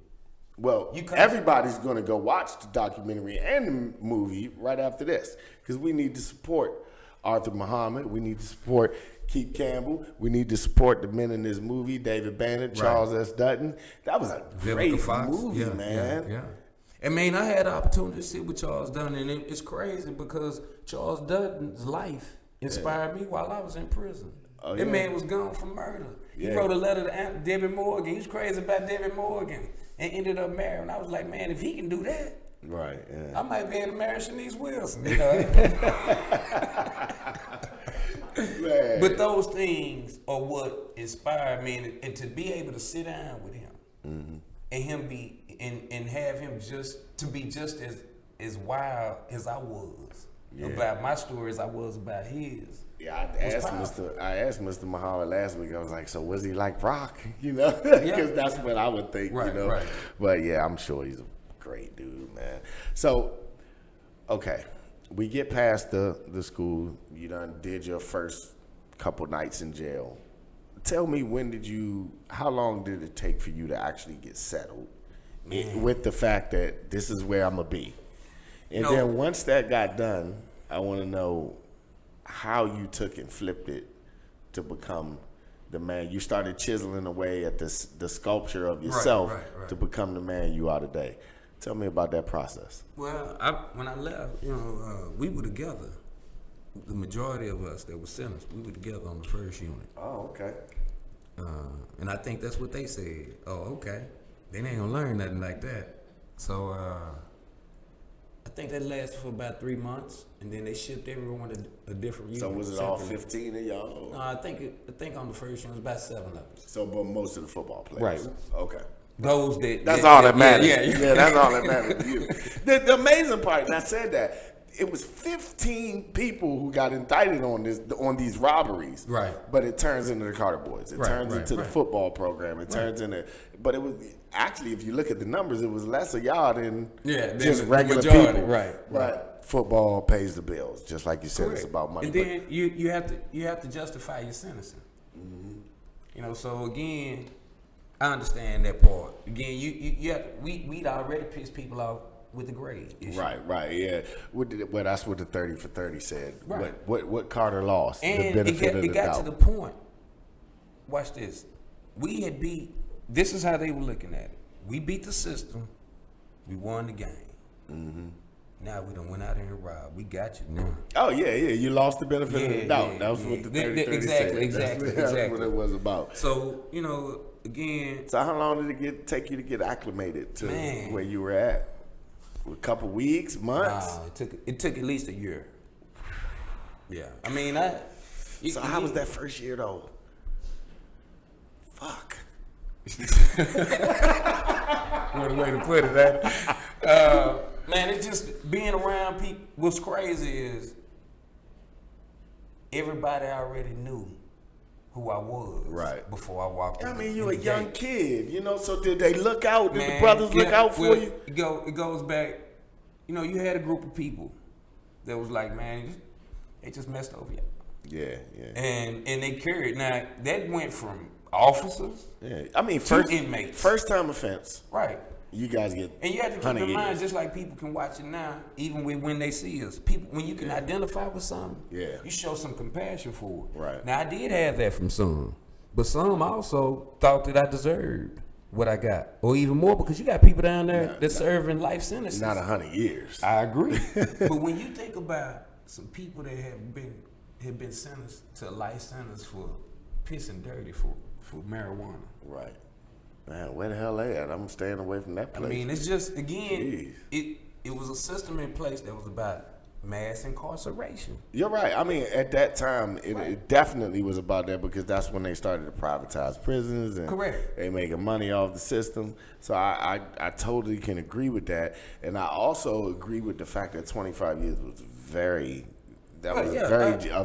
Speaker 2: Well, everybody's going to go watch the documentary and the movie right after this because we need to support Arthur Muhammad. We need to support Keith Campbell. We need to support the men in this movie, David Banner, Charles S. Dutton. That was a great movie, man.
Speaker 3: Yeah. I mean, I had the opportunity to sit with Charles Dutton, and it's crazy because Charles Dutton's life inspired me while I was in prison.
Speaker 2: Oh,
Speaker 3: that man was gone for murder. He wrote a letter to Debbie Morgan. He was crazy about Debbie Morgan and ended up marrying. I was like, man, if he can do that,
Speaker 2: right? Yeah.
Speaker 3: I might be able to marry Shanice Wilson. But those things are what inspired me, and to be able to sit down with him and him be and have him just as wild as I was about my story as I was about his.
Speaker 2: Yeah, I asked Mr. Muhammad last week. I was like, so was he like Rock? Because that's what I would think.
Speaker 3: Right.
Speaker 2: But yeah, I'm sure he's a great dude, man. So, okay, we get past the school. You done did your first couple nights in jail. Tell me, how long did it take for you to actually get settled with the fact that this is where I'm gonna be? And then once that got done, I want to know how you took and flipped it to become the man. You started chiseling away at the sculpture of yourself to become the man you are today. Tell me about that process.
Speaker 3: Well, when I left, we were together. The majority of us that were sentenced, we were together on the first unit.
Speaker 2: Oh, okay.
Speaker 3: And I think that's what they said. Oh, okay. They ain't gonna learn nothing like that. So I think that lasted for about 3 months, and then they shipped everyone to a different unit.
Speaker 2: So was it all 15 of y'all?
Speaker 3: No, I think on the first unit it was about 7 of us.
Speaker 2: So, but most of the football players.
Speaker 3: Right.
Speaker 2: Okay.
Speaker 3: Those that.
Speaker 2: That's all that matters.
Speaker 3: Yeah.
Speaker 2: That's all that matters to you. The amazing part, and I said that, it was 15 people who got indicted on these robberies.
Speaker 3: Right.
Speaker 2: But it turns into the Carter Boys. It turns into the
Speaker 3: right.
Speaker 2: football program. It turns into, but it was actually, if you look at the numbers, it was less of y'all than just regular people.
Speaker 3: Right.
Speaker 2: But football pays the bills, just like you said.
Speaker 3: Correct.
Speaker 2: It's about money.
Speaker 3: And then you have to justify your sentencing. Mm-hmm. So again, I understand that part. Again, you have to, we'd already pissed people off with the grade issue.
Speaker 2: Right, yeah. Well, that's what the 30 for 30 said.
Speaker 3: Right.
Speaker 2: What Carter lost,
Speaker 3: And
Speaker 2: the benefit of the doubt.
Speaker 3: it got to the point. Watch this. We had beat. This is how they were looking at it. We beat the system. We won the game. Mm-hmm. Now we done went out here and robbed. We got you now.
Speaker 2: Oh yeah. You lost the benefit of the doubt. That was what the 30 said.
Speaker 3: Exactly.
Speaker 2: That's what it was about.
Speaker 3: So again.
Speaker 2: So how long did it take you to get acclimated to where you were at? A couple weeks, months?
Speaker 3: It took at least a year. Yeah, I mean,
Speaker 2: so how was that first year though? Fuck.
Speaker 3: What a way to put it, that. Man, it's just being around people. What's crazy is everybody already knew who I was before I walked in.
Speaker 2: I mean, you a young kid, so did they look out? Did the brothers look out for you?
Speaker 3: It goes back, you had a group of people that was like, man, they just messed over you.
Speaker 2: Yeah.
Speaker 3: And they carried. Now, that went from officers
Speaker 2: to
Speaker 3: inmates.
Speaker 2: First time offense.
Speaker 3: Right.
Speaker 2: You guys get
Speaker 3: and you have to keep in mind, just like people can watch it now, even when they see us. People, when you can identify with something, you show some compassion for it.
Speaker 2: Right.
Speaker 3: Now, I did have that from some, but some also thought that I deserved what I got, or even more, because you got people down there that's serving life sentences.
Speaker 2: Not 100 years.
Speaker 3: I agree. But when you think about some people that have been sentenced to a life sentence for pissing dirty for marijuana.
Speaker 2: Right. Man, where the hell they at? I'm staying away from that place.
Speaker 3: I mean, it's just, again, it was a system in place that was about mass incarceration.
Speaker 2: You're right. I mean, at that time, it definitely was about that, because that's when they started to privatize prisons and they making money off the system. So I totally can agree with that. And I also agree with the fact that 25 years was a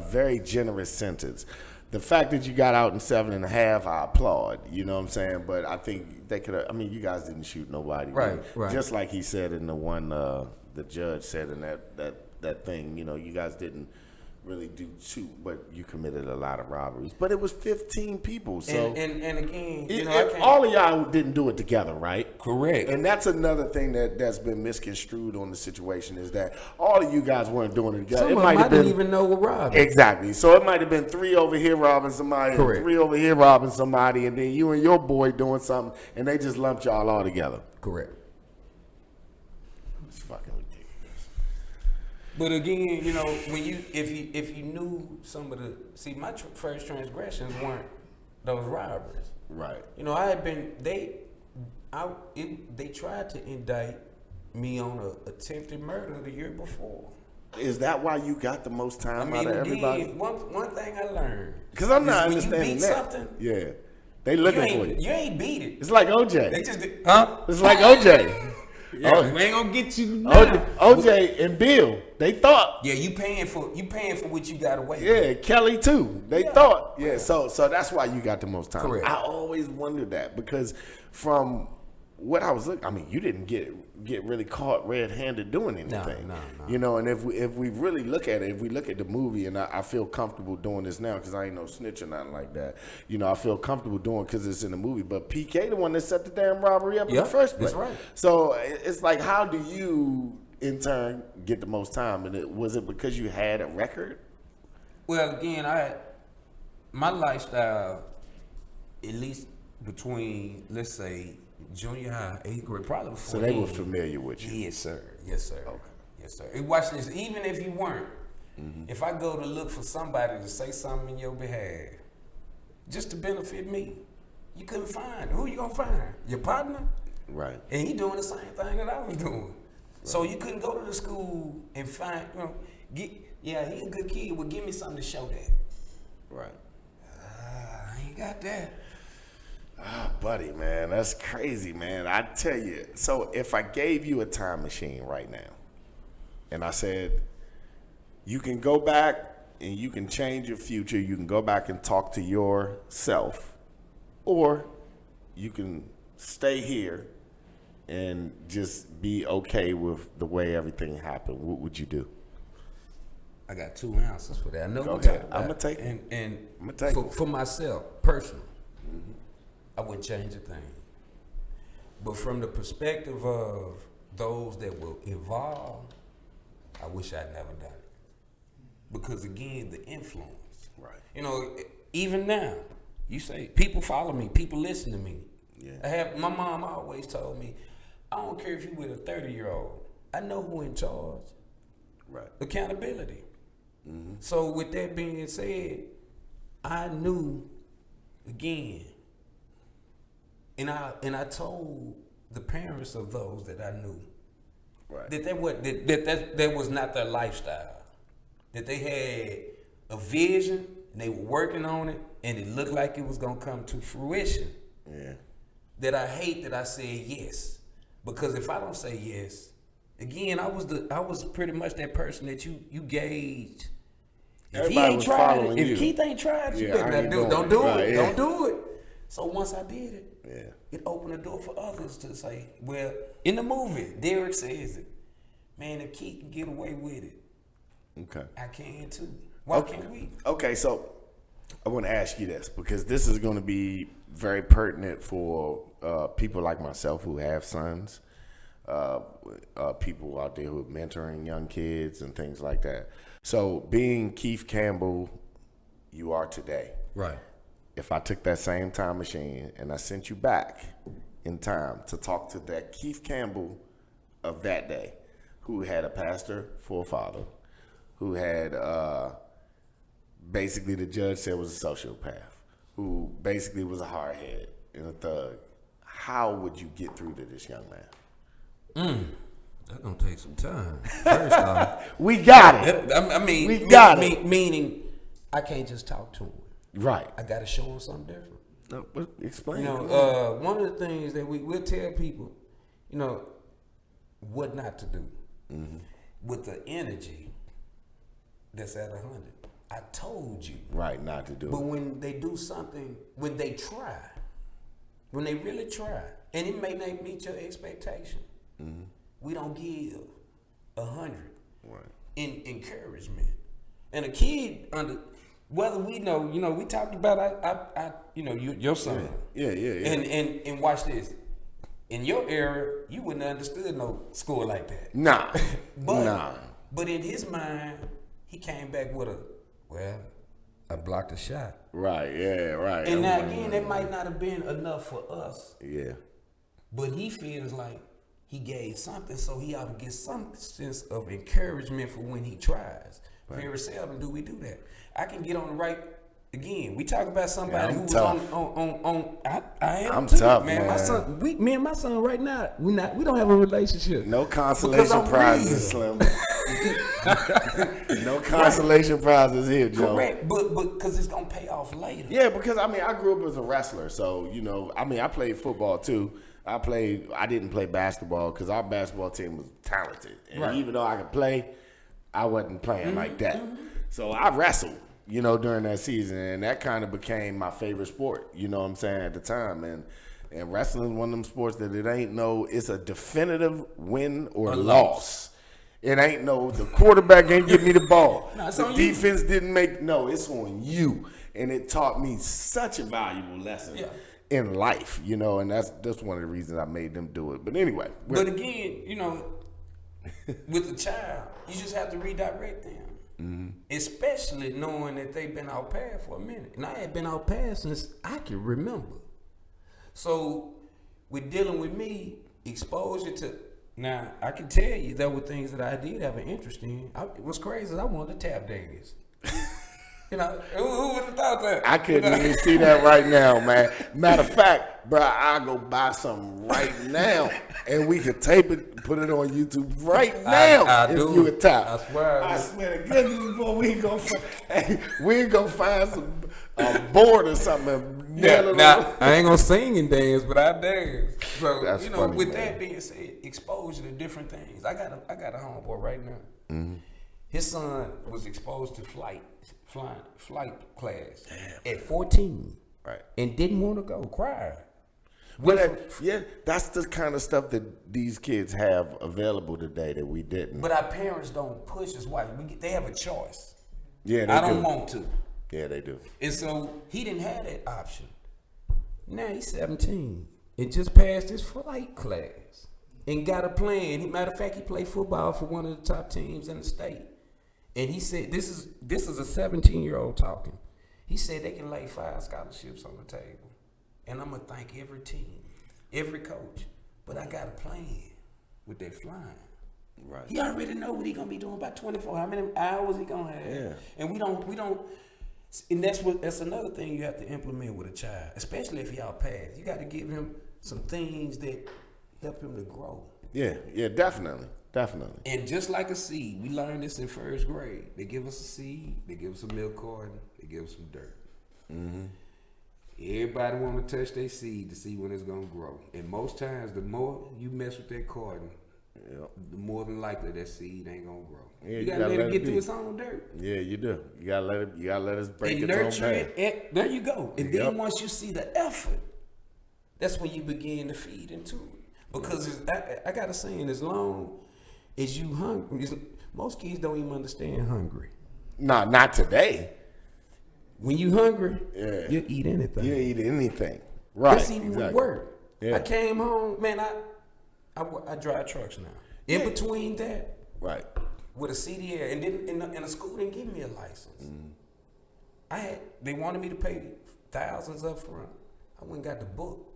Speaker 2: very generous sentence. The fact that you got out in 7.5, I applaud. You know what I'm saying? But I think they could have. I mean, you guys didn't shoot nobody.
Speaker 3: Right.
Speaker 2: Just like he said in the one, the judge said in that thing. You guys didn't really do shoot, but you committed a lot of robberies. But it was 15 people. So
Speaker 3: and again,
Speaker 2: all of y'all didn't do it together, right?
Speaker 3: Correct.
Speaker 2: And that's another thing that's been misconstrued on the situation, is that all of you guys weren't doing it together.
Speaker 3: Some of them I didn't even know were robbing.
Speaker 2: Exactly. So it might have been 3 over here robbing somebody, and 3 over here robbing somebody, and then you and your boy doing something, and they just lumped y'all all together.
Speaker 3: Correct.
Speaker 2: It's fucking ridiculous.
Speaker 3: But again, if you knew some of my first transgressions weren't those robberies.
Speaker 2: Right.
Speaker 3: I had been they tried to indict me on a attempted murder the year before.
Speaker 2: Is that why you got the most time out of everybody?
Speaker 3: One thing I learned,
Speaker 2: because I'm not
Speaker 3: when
Speaker 2: understanding
Speaker 3: you beat
Speaker 2: that.
Speaker 3: Something,
Speaker 2: yeah, they looking for you.
Speaker 3: You ain't beat it.
Speaker 2: It's like OJ.
Speaker 3: They just did, huh?
Speaker 2: It's like OJ.
Speaker 3: Yeah, we ain't gonna get you now.
Speaker 2: OJ and Bill, they thought.
Speaker 3: Yeah, you paying for what you got away with.
Speaker 2: Yeah, Kelly too. They thought. Yeah, so that's why you got the most time.
Speaker 3: Correct.
Speaker 2: I always wondered that, because from what I was looking, I mean, you didn't get really caught red-handed doing anything.
Speaker 3: No.
Speaker 2: And if we really look at it, if we look at the movie, and I feel comfortable doing this now because I ain't no snitch or nothing like that. I feel comfortable doing because it's in the movie. But PK, the one that set the damn robbery up in the first place.
Speaker 3: That's right.
Speaker 2: So it's like, how do you in turn get the most time? And was it because you had a record?
Speaker 3: Well, again, my lifestyle, at least between, let's say, junior high, 8th grade, probably before.
Speaker 2: So they were familiar with you.
Speaker 3: Yes, sir. Yes, sir. Okay. Yes, sir. And watch this. Even if you weren't, if I go to look for somebody to say something in your behalf, just to benefit me, you couldn't find. Who you gonna find? Your partner?
Speaker 2: Right.
Speaker 3: And he doing the same thing that I was doing. Right. So you couldn't go to the school and find, he a good kid, well, give me something to show that.
Speaker 2: Right.
Speaker 3: I ain't got that.
Speaker 2: Ah, buddy, man, that's crazy, man. I tell you. So if I gave you a time machine right now, and I said, you can go back and you can change your future, you can go back and talk to yourself, or you can stay here and just be okay with the way everything happened, what would you do?
Speaker 3: I got 2 answers for that. I know
Speaker 2: Go
Speaker 3: what
Speaker 2: ahead. I'm gonna take it.
Speaker 3: And
Speaker 2: I'm gonna take
Speaker 3: for myself, personally, I wouldn't change a thing. But from the perspective of those that will evolve, I wish I'd never done it. Because again, the influence.
Speaker 2: Right.
Speaker 3: Even now, you say people follow me, people listen to me.
Speaker 2: Yeah.
Speaker 3: My mom always told me, I don't care if you with a 30-year-old, I know who in charge.
Speaker 2: Right.
Speaker 3: Accountability. So with that being said, I knew again, and I told the parents of those that I knew,
Speaker 2: Right.
Speaker 3: that was not their lifestyle. That they had a vision and they were working on it, and it looked like it was gonna come to fruition.
Speaker 2: Yeah.
Speaker 3: That I hate that I said yes, because if I don't say yes, again, I was pretty much that person that you gauge. If
Speaker 2: Everybody
Speaker 3: he ain't
Speaker 2: was
Speaker 3: tried
Speaker 2: following
Speaker 3: it,
Speaker 2: you.
Speaker 3: if Keith ain't tried it, you
Speaker 2: Yeah,
Speaker 3: better
Speaker 2: I
Speaker 3: not
Speaker 2: ain't
Speaker 3: do it.
Speaker 2: doing
Speaker 3: Don't
Speaker 2: it.
Speaker 3: do
Speaker 2: Right,
Speaker 3: it.
Speaker 2: yeah.
Speaker 3: Don't do it. So once I did it,
Speaker 2: Yeah.
Speaker 3: it opened the door for others to say, well, in the movie, Derek says it. Man, if Keith can get away with it,
Speaker 2: Okay.
Speaker 3: I can too. Why can't we?
Speaker 2: Okay, so I want to ask you this because this is going to be very pertinent for people like myself who have sons, people out there who are mentoring young kids and things like that. So being Keith Campbell, you are today.
Speaker 3: Right.
Speaker 2: If I took that same time machine and I sent you back in time to talk to that Keith Campbell of that day, who had a pastor for a father, who had basically the judge said was a sociopath, who basically was a hardhead and a thug, how would you get through to this young man?
Speaker 3: That's gonna take some time. First off,
Speaker 2: We got it.
Speaker 3: I mean,
Speaker 2: We got it.
Speaker 3: Meaning, I can't just talk to him.
Speaker 2: Right.
Speaker 3: I gotta show him something different.
Speaker 2: No, but explain.
Speaker 3: One of the things that we'll tell people, what not to do with the energy that's at 100. I told you.
Speaker 2: Right, not to do
Speaker 3: But
Speaker 2: it.
Speaker 3: when they do something, when they really try, and it may not meet your expectation, we don't give 100
Speaker 2: Right.
Speaker 3: in encouragement. And a kid whether we know, we talked about your son.
Speaker 2: Yeah.
Speaker 3: And watch this. In your era, you wouldn't have understood no score like that.
Speaker 2: Nah.
Speaker 3: But But in his mind, he came back with I blocked a shot.
Speaker 2: Right, yeah, right.
Speaker 3: And now again, that might not have been enough for us.
Speaker 2: Yeah.
Speaker 3: But he feels like he gave something, so he ought to get some sense of encouragement for when he tries. Right. Very seldom do we do that. I can get on the right. Again, we talk about somebody who was on. I am
Speaker 2: I'm
Speaker 3: too,
Speaker 2: tough,
Speaker 3: man.
Speaker 2: man.
Speaker 3: My son, me and my son right now, we don't have a relationship.
Speaker 2: No consolation prizes, Slim. No consolation prizes here, Joe.
Speaker 3: Correct, but because it's gonna pay off later.
Speaker 2: Yeah, because I grew up as a wrestler, so I played football too. I didn't play basketball because our basketball team was talented, and even though I could play, I wasn't playing like that. So I wrestled, during that season, and that kind of became my favorite sport. You know what I'm saying, at the time, and wrestling is one of them sports that it's a definitive win or loss. It ain't the quarterback ain't give me the ball. The defense didn't make, it's on you. And it taught me such a valuable lesson in life, and that's one of the reasons I made them do it. But anyway.
Speaker 3: But again, with a child, you just have to redirect them. Especially knowing that they've been out path for a minute. And I had been out path since I can remember. So with dealing with me, exposure to. Now, I can tell you there were things that I did have an interest in. What's crazy is I wanted to tap dance. You know, who would have thought that?
Speaker 2: I couldn't even see that right now, man. Matter of fact, bro, I'll go buy something right now, and we can tape it, put it on YouTube right now.
Speaker 3: I
Speaker 2: if
Speaker 3: do.
Speaker 2: you a top.
Speaker 3: I swear.
Speaker 2: I swear to goodness, boy, we ain't gonna find some board or something. And nail it
Speaker 3: Now,
Speaker 2: on.
Speaker 3: I ain't gonna sing and dance, but I dance. So
Speaker 2: That's
Speaker 3: you know,
Speaker 2: funny,
Speaker 3: with
Speaker 2: man.
Speaker 3: that being said, exposure to different things. I got a homeboy right now.
Speaker 2: Mm-hmm.
Speaker 3: His son was exposed to flight class at 14,
Speaker 2: Right.
Speaker 3: and didn't want to go. Cried.
Speaker 2: Yeah, that's the kind of stuff that these kids have available today that we didn't.
Speaker 3: But our parents don't push us. Why? They have a choice.
Speaker 2: Yeah, they
Speaker 3: I don't
Speaker 2: do.
Speaker 3: want to.
Speaker 2: Yeah, they do.
Speaker 3: And so he didn't have that option. Now he's 17 and just passed his flight class and got a plan. Matter of fact, he played football for one of the top teams in the state. And he said, this is a 17-year-old talking. He said they can lay 5 scholarships on the table. And I'm going to thank every team, every coach. But I got a plan with that flying.
Speaker 2: Right.
Speaker 3: He already know what he going to be doing by 24. How many hours he going to have.
Speaker 2: Yeah.
Speaker 3: And we don't, and that's another thing you have to implement with a child, especially if y'all pass. You got to give him some things that help him to grow.
Speaker 2: Yeah, definitely.
Speaker 3: And just like a seed, we learned this in first grade. They give us a seed, they give us a milk carton, they give us some dirt. Mm-hmm. Everybody want to touch their seed to see when it's going to grow. And most times, the more you mess with that carton, the more than likely that seed ain't going to grow.
Speaker 2: Yeah,
Speaker 3: you got to let it get to its own dirt.
Speaker 2: Yeah, you do. You gotta let it break
Speaker 3: And
Speaker 2: its own
Speaker 3: nurture
Speaker 2: path.
Speaker 3: it. There you go. And then once you see the effort, that's when you begin to feed into it. Because I got a saying, as long as you hungry, most kids don't even understand hungry.
Speaker 2: Nah, not today.
Speaker 3: When you hungry,
Speaker 2: Yeah.
Speaker 3: you eat anything.
Speaker 2: You eat anything. Right.
Speaker 3: That's even with work.
Speaker 2: Yeah.
Speaker 3: I came home, man, I drive trucks now. In between that,
Speaker 2: Right.
Speaker 3: with a CDL, and then in a school didn't give me a license. They wanted me to pay thousands up front. I went and got the book,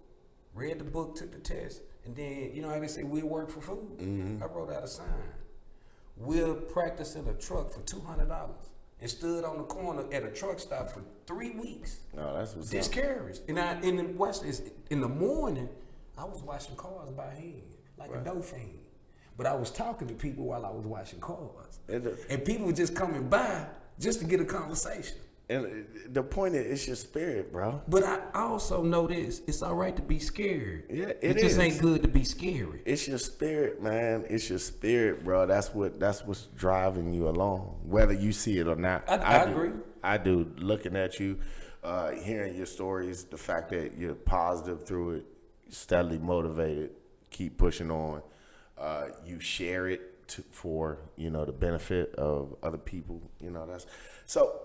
Speaker 3: read the book, took the test, and then you know how they say we'll work for food. I wrote out a sign. We'll practice in a truck for $200, and stood on the corner at a truck stop for 3 weeks.
Speaker 2: No, that's what's up.
Speaker 3: Discouraged. And watch this. In the morning, I was washing cars by hand, like a dough fiend. But I was talking to people while I was washing cars. And people were just coming by just to get a conversation.
Speaker 2: And the point is, it's your spirit, bro.
Speaker 3: But I also know this. It's all right to be scared.
Speaker 2: Yeah,
Speaker 3: it just ain't good to be scary.
Speaker 2: It's your spirit, man. It's your spirit, bro. That's what's driving you along, whether you see it or not.
Speaker 3: I agree.
Speaker 2: I do. Looking at you, hearing your stories, the fact that you're positive through it, steadily motivated, keep pushing on. You share it for the benefit of other people. That's so.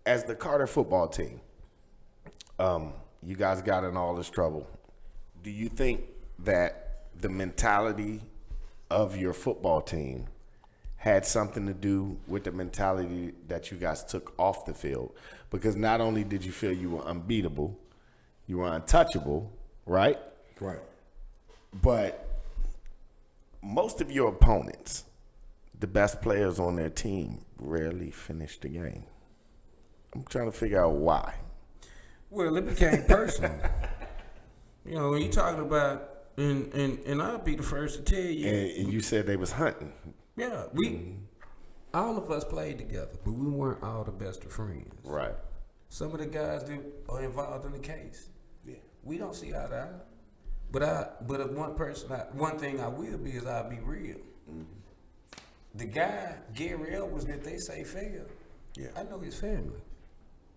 Speaker 2: As the Carter football team, you guys got in all this trouble. Do you think that the mentality of your football team had something to do with the mentality that you guys took off the field? Because not only did you feel you were unbeatable, you were untouchable, right?
Speaker 3: Right.
Speaker 2: But most of your opponents, the best players on their team, rarely finished the game. I'm trying to figure out why.
Speaker 3: Well, it became personal. When you're talking about, and I'll be the first to tell you.
Speaker 2: And you said they was hunting.
Speaker 3: Yeah, all of us played together, but we weren't all the best of friends.
Speaker 2: Right.
Speaker 3: Some of the guys that are involved in the case, we don't see eye to eye. But if one thing I will be is I'll be real. The guy, Gary Edwards, that they say failed, I know his family.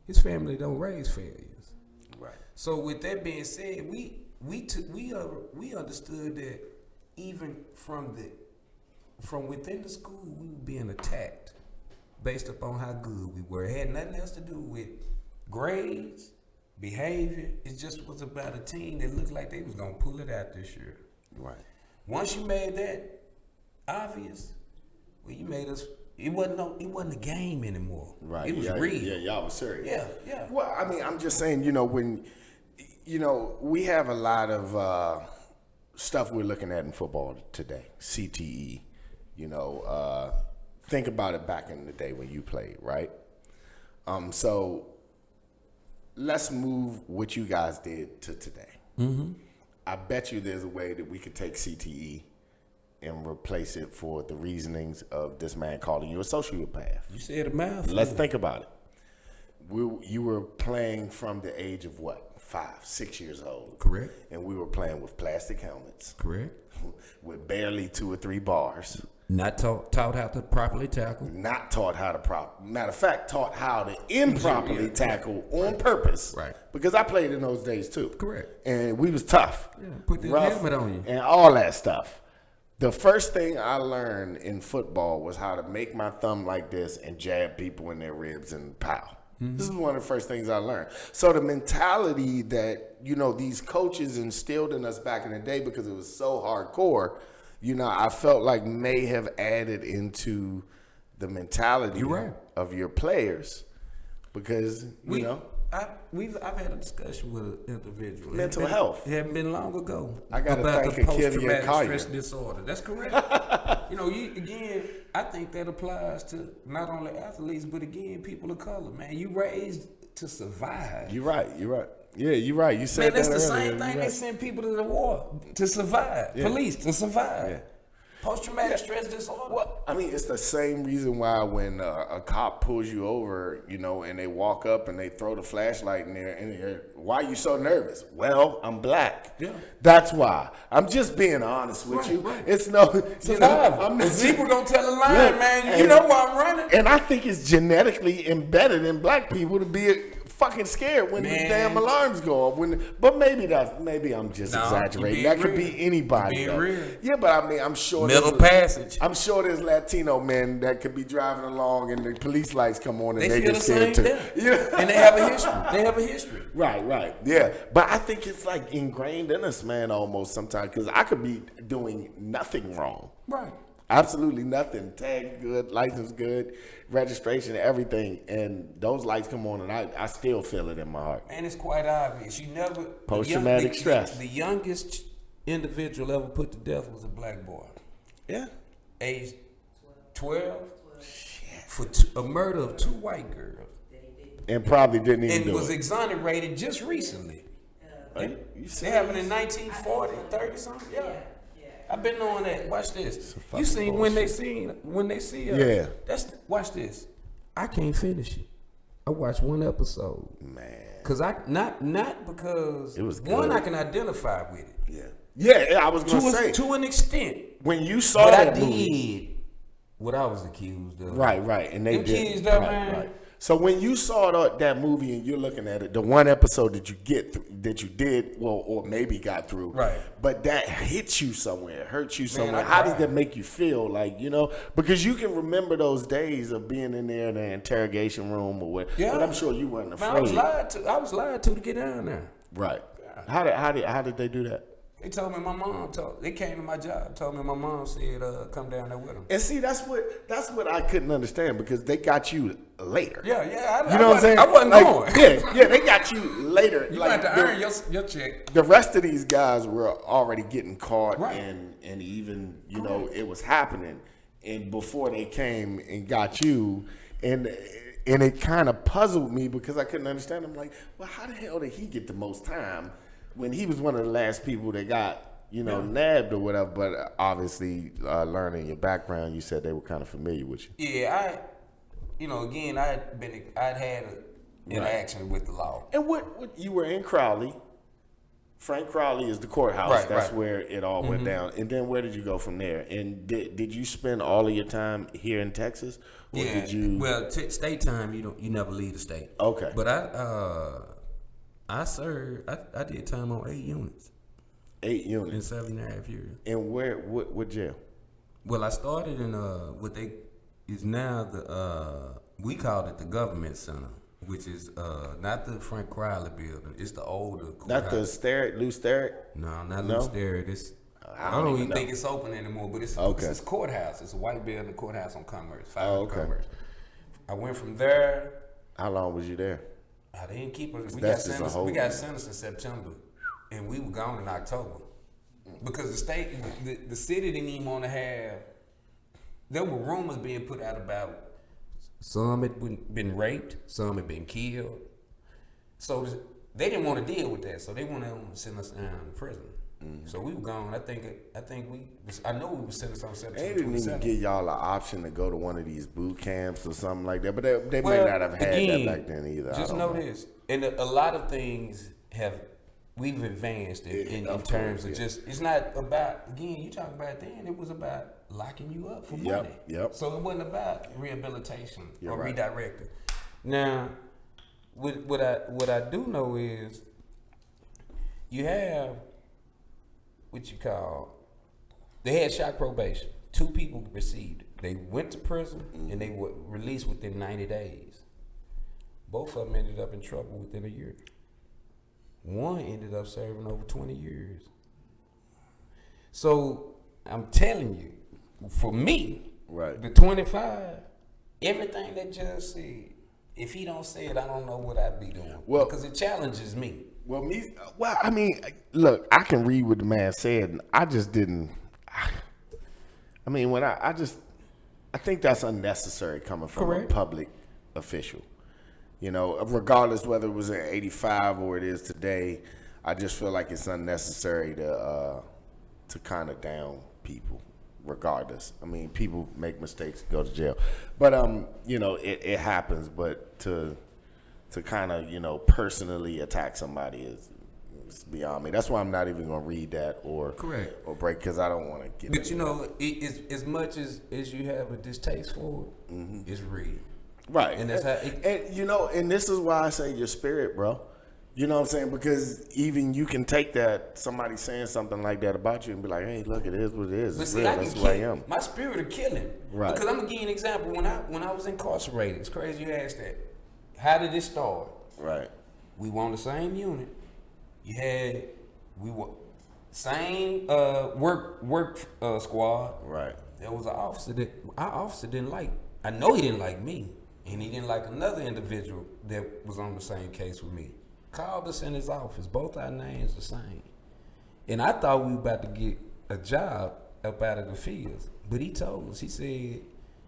Speaker 3: His family don't raise failures.
Speaker 2: Right.
Speaker 3: So with that being said, we understood that even from within the school, we were being attacked based upon how good we were. It had nothing else to do with grades, behavior. It just was about a team that looked like they was gonna pull it out this year.
Speaker 2: Right.
Speaker 3: Once you made that obvious, well, you made us. It wasn't a game anymore.
Speaker 2: Right.
Speaker 3: It was real.
Speaker 2: Yeah, y'all was serious.
Speaker 3: Yeah.
Speaker 2: Well, I mean, I'm just saying, when we have a lot of stuff we're looking at in football today, CTE. Think about it back in the day when you played, right? So let's move what you guys did to today. Mm-hmm. I bet you there's a way that we could take CTE and replace it for the reasonings of this man calling you a sociopath.
Speaker 3: You said a mouthful.
Speaker 2: Let's think about it. You were playing from the age of what? 5, 6 years old.
Speaker 3: Correct.
Speaker 2: And we were playing with plastic helmets.
Speaker 3: Correct.
Speaker 2: With barely 2 or 3 bars.
Speaker 3: Not taught how to properly tackle.
Speaker 2: Not taught how to matter of fact, taught how to improperly tackle on purpose.
Speaker 3: Right.
Speaker 2: Because I played in those days too.
Speaker 3: Correct.
Speaker 2: And we was tough.
Speaker 3: Yeah, put the
Speaker 2: rough,
Speaker 3: helmet on you.
Speaker 2: And all that stuff. The first thing I learned in football was how to make my thumb like this and jab people in their ribs and pow. Mm-hmm. This is one of the first things I learned. So the mentality that, these coaches instilled in us back in the day because it was so hardcore, I felt like may have added into the mentality of your players because,
Speaker 3: I've had a discussion with an individual.
Speaker 2: Mental health.
Speaker 3: It hadn't been long ago.
Speaker 2: I got to
Speaker 3: about
Speaker 2: thank
Speaker 3: the post-traumatic stress disorder. That's correct. Again, I think that applies to not only athletes, but again, people of color. Man, you raised to survive.
Speaker 2: You're right. Yeah, you're right. You said
Speaker 3: that's
Speaker 2: that
Speaker 3: the
Speaker 2: earlier.
Speaker 3: same thing they send people to the war to survive. Yeah. Police to survive. Yeah. Post-traumatic stress disorder.
Speaker 2: Well, it's the same reason why when a cop pulls you over, and they walk up and they throw the flashlight in there, and why are you so nervous? Well, I'm black. Yeah. That's why. I'm just being honest with you. Right. It's no
Speaker 3: survival. I'm not. People gonna tell a lie, man. You know why I'm running.
Speaker 2: And I think it's genetically embedded in black people to be fucking scared when the damn alarms go off. But maybe I'm just exaggerating. That could be anybody.
Speaker 3: Real.
Speaker 2: Yeah, but I'm sure
Speaker 3: middle passage.
Speaker 2: I'm sure there's Latino men that could be driving along and the police lights come on and they
Speaker 3: feel
Speaker 2: get scared too.
Speaker 3: And they have a history.
Speaker 2: Right. Yeah, but I think it's like ingrained in us, man, almost sometimes because I could be doing nothing wrong.
Speaker 3: Right.
Speaker 2: Absolutely nothing. Tag good, license good, registration, everything, and those lights come on, and I still feel it in my heart.
Speaker 3: And it's quite obvious. You never
Speaker 2: post-traumatic stress.
Speaker 3: The youngest individual ever put to death was a black boy.
Speaker 2: Yeah.
Speaker 3: Age 12. For a murder of 2 white girls.
Speaker 2: And probably didn't even do it.
Speaker 3: And was exonerated just recently. It happened in 1940, 30 something. Yeah. I've been on that. Watch this. You seen bullshit. when they see us.
Speaker 2: Yeah.
Speaker 3: Watch this. I can't finish it. I watched 1 episode.
Speaker 2: Man.
Speaker 3: Cause not because
Speaker 2: it was good.
Speaker 3: One, I can identify with it.
Speaker 2: Yeah. Yeah, I was gonna say
Speaker 3: to an extent.
Speaker 2: When you saw that movie,
Speaker 3: I did what I was accused of.
Speaker 2: Right. And they
Speaker 3: them
Speaker 2: did.
Speaker 3: Kids, though, man.
Speaker 2: Right. So when you saw that movie and you're looking at it, the 1 episode that you did, or maybe got through,
Speaker 3: right?
Speaker 2: But that hits you somewhere, hurts you somewhere. How does that make you feel? Like, because you can remember those days of being in there in the interrogation room or what. Yeah. But I'm sure you weren't afraid.
Speaker 3: I was lied to get down there.
Speaker 2: Right. How did they do that?
Speaker 3: They told me they came to my job, told me my mom said, come down there with them.
Speaker 2: And see, that's what I couldn't understand because they got you later.
Speaker 3: Yeah.
Speaker 2: You know what I'm saying?
Speaker 3: I wasn't going.
Speaker 2: Yeah, they got you later.
Speaker 3: You had to earn your check.
Speaker 2: The rest of these guys were already getting caught and even, it was happening. And before they came and got you, and it kind of puzzled me because I couldn't understand. I'm like, well, how the hell did he get the most time when he was one of the last people that got, nabbed or whatever? But obviously, learning your background, you said they were kind of familiar with you.
Speaker 3: Yeah, I'd had an interaction with the law.
Speaker 2: And what you were in Crowley. Frank Crowley is the courthouse. That's where it all went down. And then where did you go from there? And did you spend all of your time here in Texas? Or did you?
Speaker 3: Well, state time, you never leave the state.
Speaker 2: Okay.
Speaker 3: But I served. I did time on 8 units.
Speaker 2: 8 units
Speaker 3: in 7.5 years.
Speaker 2: And what jail?
Speaker 3: Well, I started in what they is now we called it the Government Center, which is not the Frank Crowley building. It's the older courthouse.
Speaker 2: Not the Lou Sterrett?
Speaker 3: No, not Lou Sterrett. It's I don't even think it's open anymore. But it's this courthouse. It's a white building, courthouse on Commerce, 5 Commerce. I went from there.
Speaker 2: How long was you there?
Speaker 3: They didn't keep us. We got sentenced in September, and we were gone in October. because the city didn't even want to have. There were rumors being put out about some had been raped, some had been killed. So they didn't want to deal with that. So they wanted to send us down to prison. So we were gone. I know we were sentenced on September 27th.
Speaker 2: They didn't even give y'all an option to go to one of these boot camps or something like that. But they may not have had that back then either.
Speaker 3: Just know this, and a lot of things we've advanced in terms of just, it's not about, again, you talk about then, it was about locking you up for money.
Speaker 2: Yep.
Speaker 3: So it wasn't about rehabilitation or
Speaker 2: right.
Speaker 3: redirecting. Now, what I do know is you have what you call, they had shock probation. 2 people received it. They went to prison and they were released within 90 days. Both of them ended up in trouble within a year. One ended up serving over 20 years. So I'm telling you, for me,
Speaker 2: right,
Speaker 3: the 25, everything that Judge said, if he don't say it, I don't know what I'd be doing.
Speaker 2: Well,
Speaker 3: because it challenges me.
Speaker 2: Well, I mean, look, I can read what the man said, and I just didn't. I mean, when I think that's unnecessary coming from a public official. You know, regardless whether it was in '85 or it is today, I just feel like it's unnecessary to kind of down people. Regardless, I mean, people make mistakes, go to jail, but you know, it happens. But to kind of, you know, personally attack somebody is beyond me. That's why I'm not even gonna read that or break, because I don't want to get.
Speaker 3: But you know, as much as you have a distaste for it, it's real.
Speaker 2: Right.
Speaker 3: And that's how
Speaker 2: and you know, and this is why I say your spirit, bro. You know what I'm saying? Because even you can take that, somebody saying something like that about you and be like, hey, look, it is what it is.
Speaker 3: But
Speaker 2: it's
Speaker 3: see,
Speaker 2: real.
Speaker 3: that's
Speaker 2: who I am.
Speaker 3: My spirit of killing.
Speaker 2: Right.
Speaker 3: Because I'm going to give you an example. When I was incarcerated, it's crazy you asked that. How did it start?
Speaker 2: Right.
Speaker 3: We were on the same unit. We were same work squad.
Speaker 2: Right.
Speaker 3: There was an officer that our officer didn't like. I know he didn't like me. And he didn't like another individual that was on the same case with me. Called us in his office. Both our names the same. And I thought we were about to get a job up out of the fields. But he told us, he said,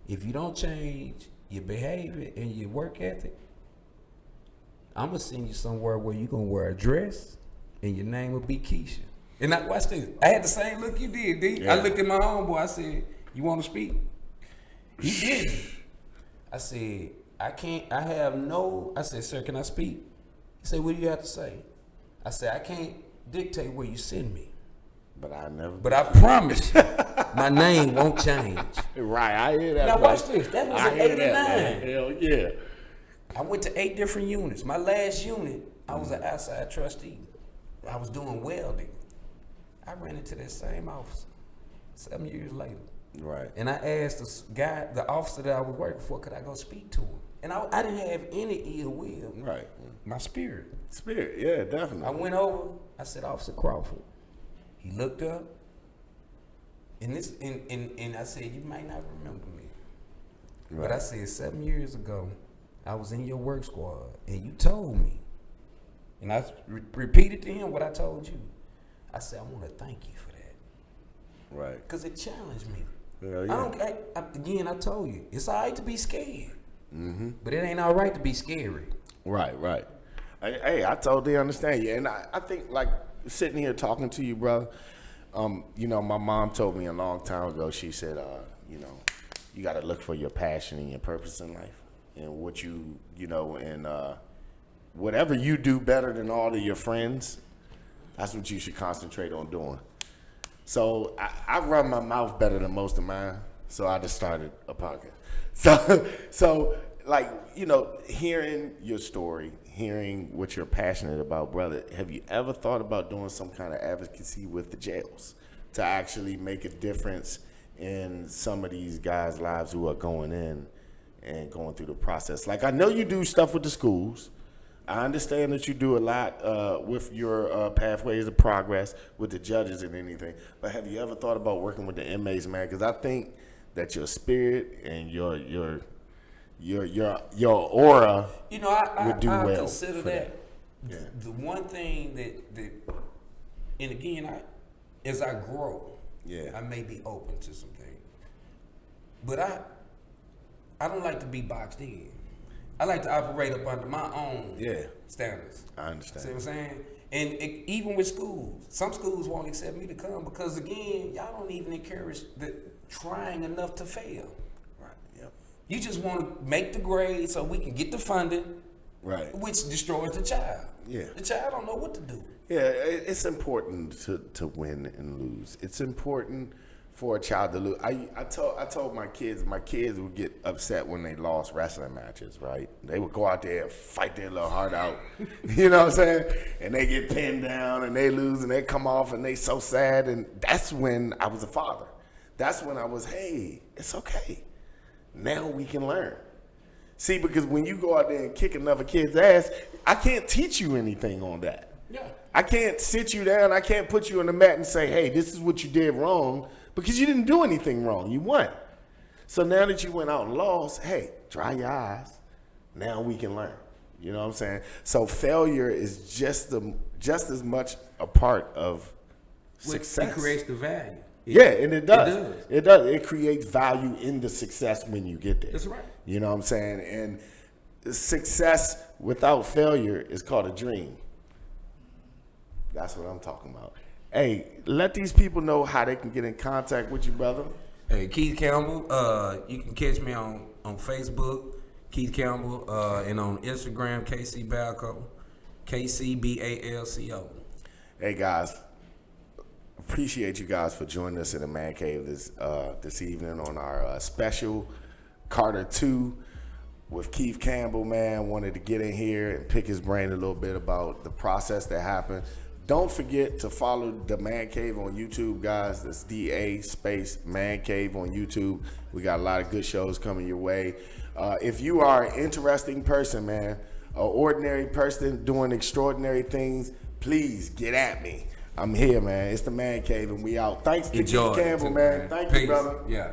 Speaker 3: if you don't change your behavior and your work ethic, I'm going to send you somewhere where you're going to wear a dress and your name will be Keisha. And I, watch this. I had the same look you did, D. Yeah. I looked at my homeboy. I said, you want to speak? He didn't. I said, I said, sir, can I speak? He said, what do you have to say? I said, I can't dictate where you send me.
Speaker 2: But
Speaker 3: I promise you, my name won't change.
Speaker 2: Right, I hear that.
Speaker 3: Now watch this. That was in 89.
Speaker 2: Hell yeah.
Speaker 3: I went to 8 different units. My last unit, I was an outside trustee. I was doing welding. I ran into that same officer 7 years later.
Speaker 2: Right.
Speaker 3: And I asked the officer that I was working for, could I go speak to him? And I didn't have any ill will.
Speaker 2: Right.
Speaker 3: My spirit.
Speaker 2: Spirit, yeah, definitely.
Speaker 3: I went over, I said, Officer Crawford. He looked up, and I said, you might not remember me. Right. But I said, 7 years ago, I was in your work squad, and you told me, and I repeated to him what I told you. I said, I want to thank you for that.
Speaker 2: Right.
Speaker 3: Because it challenged me.
Speaker 2: Yeah.
Speaker 3: Again, I told you, it's all right to be scared. Mm-hmm. But it ain't all right to be scary.
Speaker 2: Right. Hey, I totally understand you. And I think, like, sitting here talking to you, brother, you know, my mom told me a long time ago, she said, you know, you got to look for your passion and your purpose in life. And what you know, and whatever you do better than all of your friends, that's what you should concentrate on doing. So I run my mouth better than most of mine, so I just started a podcast. So like, you know, hearing your story, hearing what you're passionate about, brother, have you ever thought about doing some kind of advocacy with the jails to actually make a difference in some of these guys' lives who are going in and going through the process? Like, I know you do stuff with the schools. I understand that you do a lot with your pathways of progress with the judges and anything, but have you ever thought about working with the inmates, man? Because I think that your spirit and your aura,
Speaker 3: you know, I
Speaker 2: would do
Speaker 3: I
Speaker 2: well.
Speaker 3: Consider that.
Speaker 2: Yeah.
Speaker 3: The one thing that, and again, as I grow, I may be open to some things. But I don't like to be boxed in. I like to operate up under my own standards.
Speaker 2: I understand.
Speaker 3: See what I'm saying? And even with schools, some schools won't accept me to come because, again, y'all don't even encourage the trying enough to fail.
Speaker 2: Right. Yep.
Speaker 3: You just want to make the grade so we can get the funding,
Speaker 2: right? Which
Speaker 3: destroys the child.
Speaker 2: Yeah.
Speaker 3: The child don't know what to do.
Speaker 2: Yeah, it's important to win and lose. It's important for a child to lose. I told my kids would get upset when they lost wrestling matches, right? They would go out there and fight their little heart out, you know what I'm saying? And they get pinned down and they lose and they come off and they so sad. And that's when I was a father. That's when I was, hey, it's okay. Now we can learn. See, because when you go out there and kick another kid's ass, I can't teach you anything on that.
Speaker 3: Yeah.
Speaker 2: I can't sit you down. I can't put you on the mat and say, hey, this is what you did wrong, because you didn't do anything wrong. You won. So now that you went out and lost, hey, dry your eyes. Now we can learn. You know what I'm saying? So failure is just as much a part of success.
Speaker 3: It creates the value.
Speaker 2: And it does.
Speaker 3: It
Speaker 2: does. It creates value in the success when you get there.
Speaker 3: That's right.
Speaker 2: You know what I'm saying? And success without failure is called a dream. That's what I'm talking about. Hey, let these people know how they can get in contact with you, brother.
Speaker 3: Hey, Keith Campbell. You can catch me on Facebook, Keith Campbell, and on Instagram, KC Balco, KCBALCO.
Speaker 2: Hey guys, appreciate you guys for joining us in the Man Cave this evening on our special Carter 2 with Keith Campbell. Man, wanted to get in here and pick his brain a little bit about the process that happened. Don't forget to follow the Man Cave on YouTube, guys. That's DA space Man Cave on YouTube. We got a lot of good shows coming your way. If you are an interesting person, man, an ordinary person doing extraordinary things, please get at me. I'm here, man. It's the Man Cave, and we out. Thanks to Keith Campbell, man. Thank you, brother.
Speaker 3: Yeah.